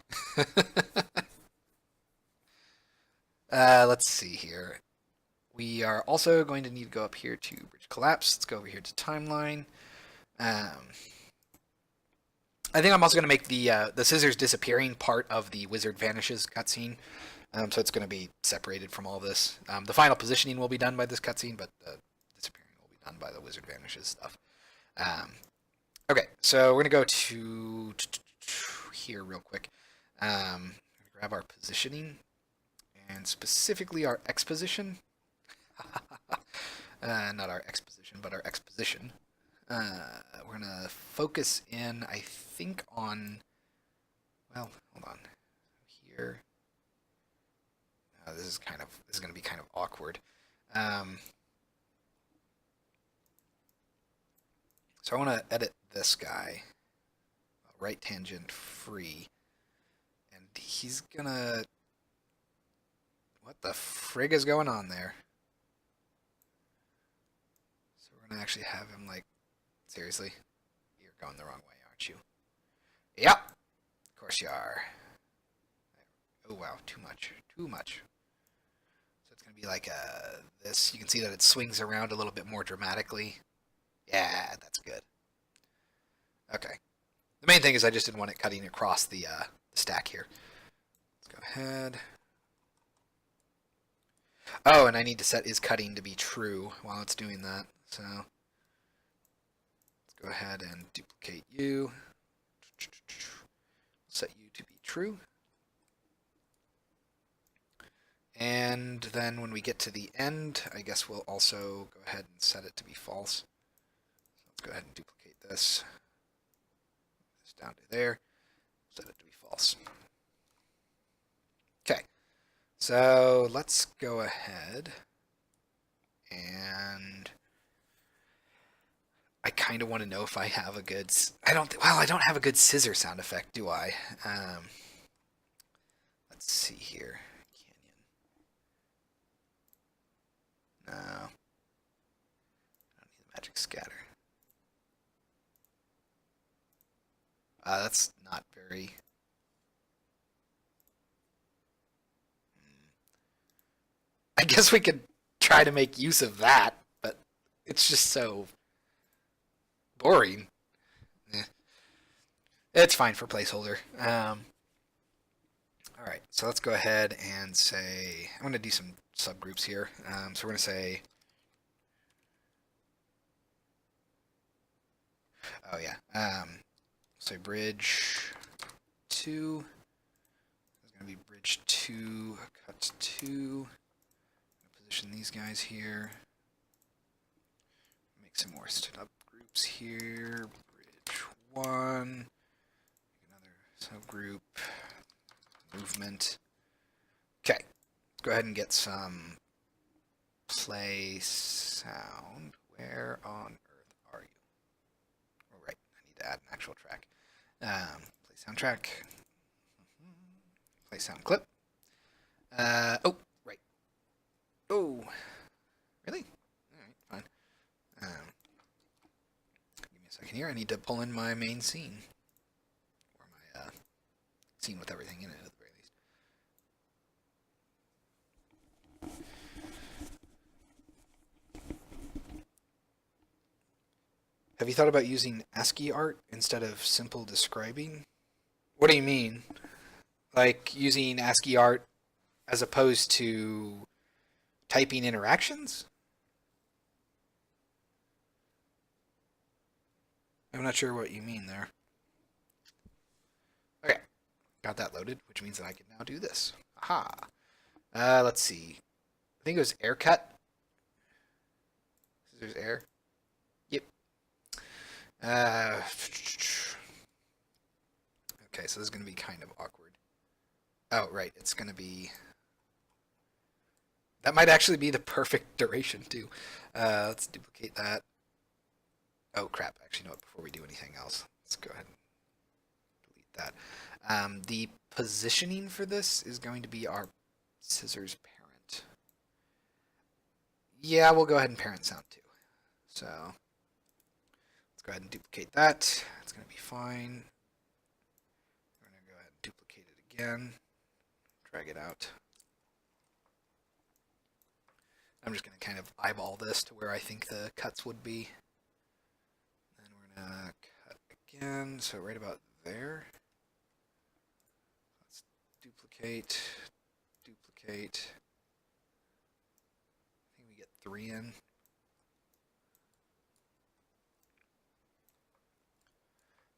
Let's see here. We are also going to need to go up here to Bridge Collapse. Let's go over here to Timeline. I think I'm also going to make the scissors disappearing part of the Wizard Vanishes cutscene. So it's going to be separated from all this. The final positioning will be done by this cutscene, but the disappearing will be done by the Wizard Vanishes stuff. Okay, so we're going to go to here real quick. Grab our positioning, and specifically our X position. Not our exposition, but our exposition. We're gonna focus in, I think, on. Well, hold on. Here. This is gonna be kind of awkward. So I want to edit this guy. Right tangent free, and he's gonna. What the frig is going on there? So we're gonna actually have him like. Seriously? You're going the wrong way, aren't you? Yep! Of course you are. Oh wow, too much. Too much. So it's going to be like this. You can see that it swings around a little bit more dramatically. Yeah, that's good. Okay. The main thing is I just didn't want it cutting across the stack here. Let's go ahead. Oh, and I need to set is cutting to be true while it's doing that. So go ahead and duplicate you. Set you to be true. And then when we get to the end, I guess we'll also go ahead and set it to be false. So let's go ahead and duplicate this. This down to there. Set it to be false. Okay. So let's go ahead and I kind of want to know if I have a good. I don't have a good scissor sound effect, do I? Let's see here. Canyon. No. I don't need the magic scatter. That's not very. I guess we could try to make use of that, but it's just so boring. Eh. It's fine for placeholder. Alright, so let's go ahead and say, I'm going to do some subgroups here. So we're going to say, oh yeah, say bridge 2. It's going to be bridge 2, cut 2. Position these guys here. Make some more subgroups here. Bridge 1. Another subgroup. Movement. Okay. Let's go ahead and get some play sound. Where on earth are you? Oh, right. I need to add an actual track. Play sound track. Play sound clip. Oh, right. Oh, really? All right, fine. Give me a second here. I need to pull in my main scene. Or my scene with everything in it, at the very least. Have you thought about using ASCII art instead of simple describing? What do you mean? Like using ASCII art as opposed to typing interactions? I'm not sure what you mean there. got that loaded, which means that I can now do this. Aha. Let's see. I think it was air cut. Scissors air. Yep. Okay, so this is going to be kind of awkward. Oh, right. It's going to be... That might actually be the perfect duration, too. Let's duplicate that. Oh, crap. Actually, you know what? Before we do anything else, let's go ahead and delete that. The positioning for this is going to be our scissors parent. Yeah, we'll go ahead and parent sound, too. So, let's go ahead and duplicate that. It's going to be fine. We're going to go ahead and duplicate it again. Drag it out. I'm just going to kind of eyeball this to where I think the cuts would be. Then we're going to cut again, so right about there. Let's duplicate, duplicate. I think we get 3 in.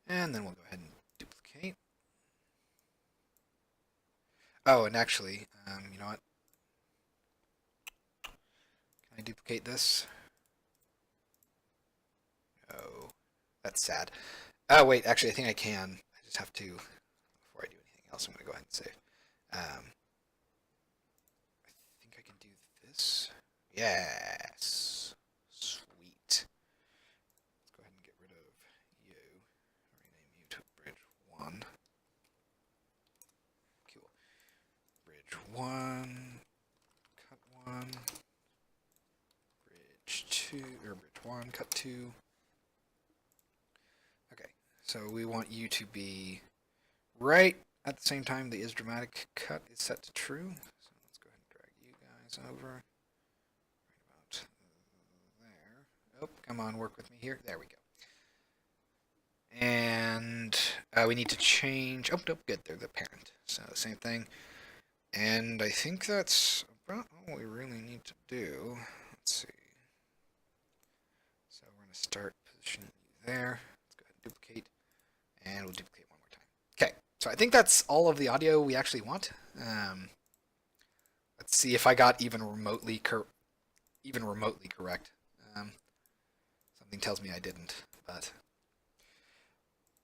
And then we'll go ahead and duplicate. Oh, and actually, you know what? Can I duplicate this? Oh, that's sad. Oh, wait, actually, I think I can. I just have to, before I do anything else, I'm going to go ahead and save. I think I can do this. Yes. Sweet. Let's go ahead and get rid of you. Rename you to Bridge 1. Cool. Bridge 1. Cut 1. Bridge 2, or Bridge 1, cut 2. Okay, so we want you to be right at the same time the is dramatic cut is set to true. So let's go ahead and drag you guys over. Right about there. Oh, come on, work with me here. There we go. And we need to change. Oh, nope, good. They're the parent. So same thing. And I think that's about all we really need to do. Let's see. So we're going to start positioning you there. Let's go ahead and duplicate. And we'll duplicate one more time. Okay, so I think that's all of the audio we actually want. Let's see if I got even remotely correct. Something tells me I didn't, but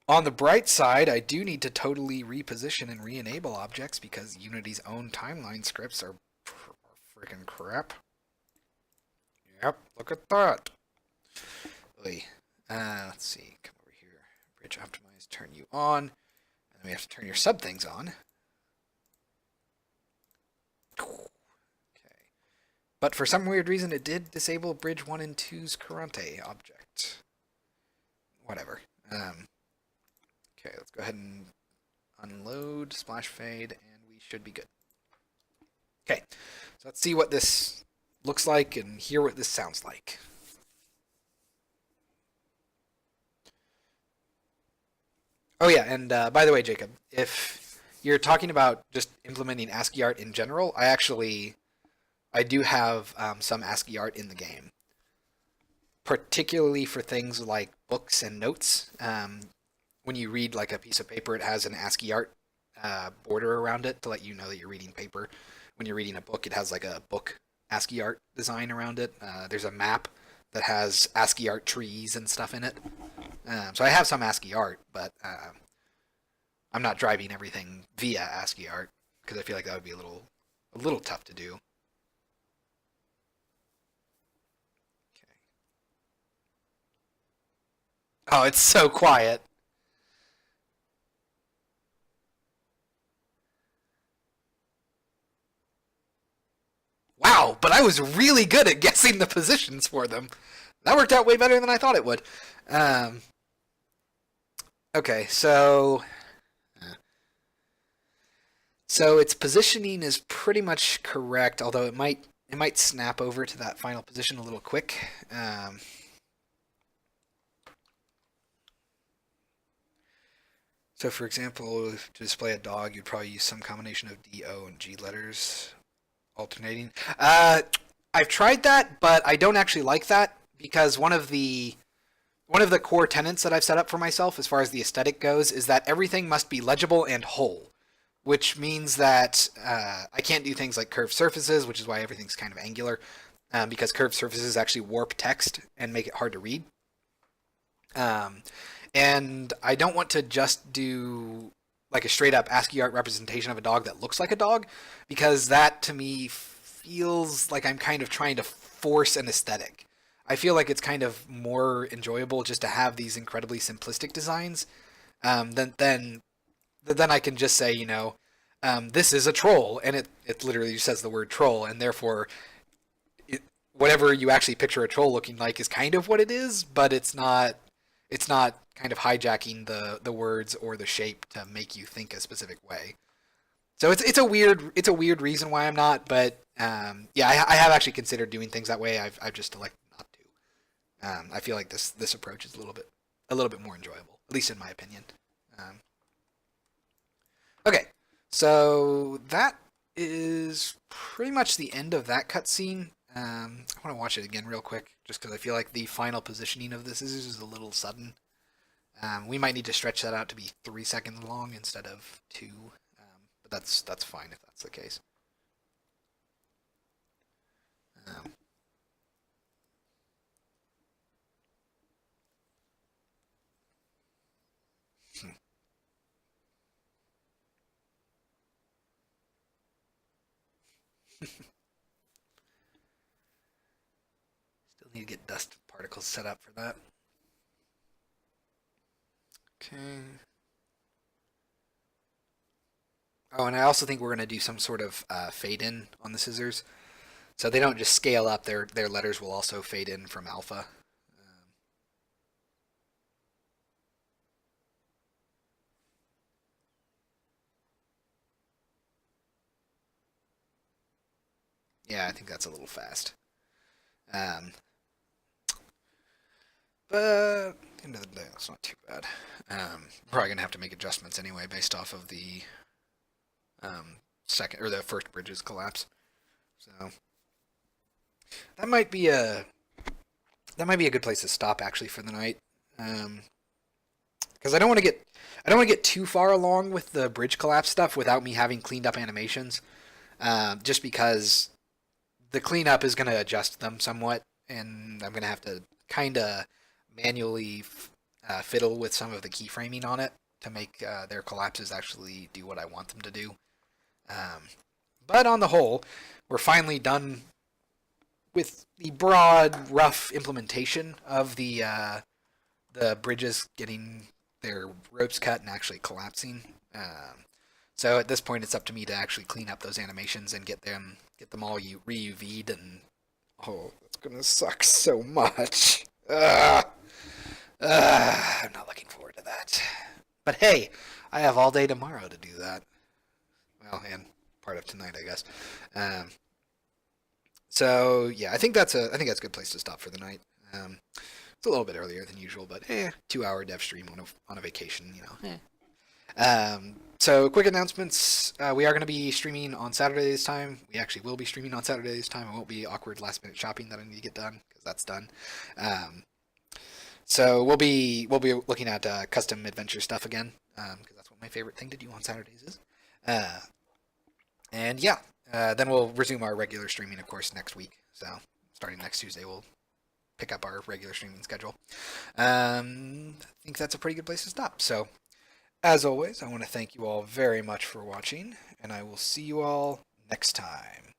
on the bright side, I do need to totally reposition and re-enable objects because Unity's own timeline scripts are freaking crap. Yep, look at that. Let's see, come over here. Bridge optimize, turn you on. And then we have to turn your sub things on. Okay. But for some weird reason, it did disable Bridge 1 and 2's Kurante object. Whatever. Okay, let's go ahead and unload, splash fade, and we should be good. Okay, so let's see what this looks like and hear what this sounds like. Oh yeah, and by the way, Jacob, if you're talking about just implementing ASCII art in general, I do have some ASCII art in the game, particularly for things like books and notes. When you read like a piece of paper, it has an ASCII art border around it to let you know that you're reading paper. When you're reading a book, it has like a book ASCII art design around it. There's a map that has ASCII art trees and stuff in it. So I have some ASCII art, but I'm not driving everything via ASCII art because I feel like that would be a little tough to do. Okay. Oh, it's so quiet. Wow, but I was really good at guessing the positions for them. That worked out way better than I thought it would. Okay, so its positioning is pretty much correct, although it might snap over to that final position a little quick. So for example, to display a dog, you'd probably use some combination of D, O, and G letters alternating. I've tried that, but I don't actually like that because one of the core tenets that I've set up for myself as far as the aesthetic goes is that everything must be legible and whole. which means that I can't do things like curved surfaces, which is why everything's kind of angular, because curved surfaces actually warp text and make it hard to read. Um, and I don't want to just do like a straight up ASCII art representation of a dog that looks like a dog, because that to me feels like I'm kind of trying to force an aesthetic. I feel like it's kind of more enjoyable just to have these incredibly simplistic designs, than I can just say, this is a troll, and it literally says the word troll, and therefore it, whatever you actually picture a troll looking like is kind of what it is, but it's not kind of hijacking the words or the shape to make you think a specific way. So it's a weird reason why I'm not, but yeah, I have actually considered doing things that way. I've just elected not to. I feel like this approach is a little bit more enjoyable, at least in my opinion. Um, okay, so that is pretty much the end of that cutscene. I want to watch it again real quick, just because I feel like the final positioning of this is just a little sudden. We might need to stretch that out to be 3 seconds long instead of two, but that's fine if that's the case. Um, hmm. Still need to get dust particles set up for that. Okay. Oh, and I also think we're going to do some sort of fade in on the scissors, so they don't just scale up. Their letters will also fade in from alpha. Yeah, I think that's a little fast. Um, but at the end of the day, that's not too bad. Probably gonna have to make adjustments anyway based off of the um, second or the first bridge's collapse. So that might be a that might be a good place to stop actually for the night. Um, because I don't want to get too far along with the bridge collapse stuff without me having cleaned up animations. Just because the cleanup is going to adjust them somewhat, and I'm going to have to kind of manually fiddle with some of the keyframing on it to make their collapses actually do what I want them to do. Um, but on the whole, we're finally done with the broad, rough implementation of the bridges getting their ropes cut and actually collapsing. So at this point, it's up to me to actually clean up those animations and get them all re-UV'd, and oh, it's gonna suck so much. I'm not looking forward to that. But hey, I have all day tomorrow to do that. Well, and part of tonight, I guess. Um, so yeah, I think that's a good place to stop for the night. It's a little bit earlier than usual, but 2 hour dev stream on a vacation, So quick announcements. We are going to be streaming on Saturday this time. We actually will be streaming on Saturday this time. It won't be awkward last minute shopping that I need to get done because that's done. Um, so we'll be looking at custom adventure stuff again because that's what my favorite thing to do on Saturdays is. Uh, and yeah, then we'll resume our regular streaming, of course, next week. So starting next Tuesday, we'll pick up our regular streaming schedule. I think that's a pretty good place to stop. So as always, I want to thank you all very much for watching, and I will see you all next time.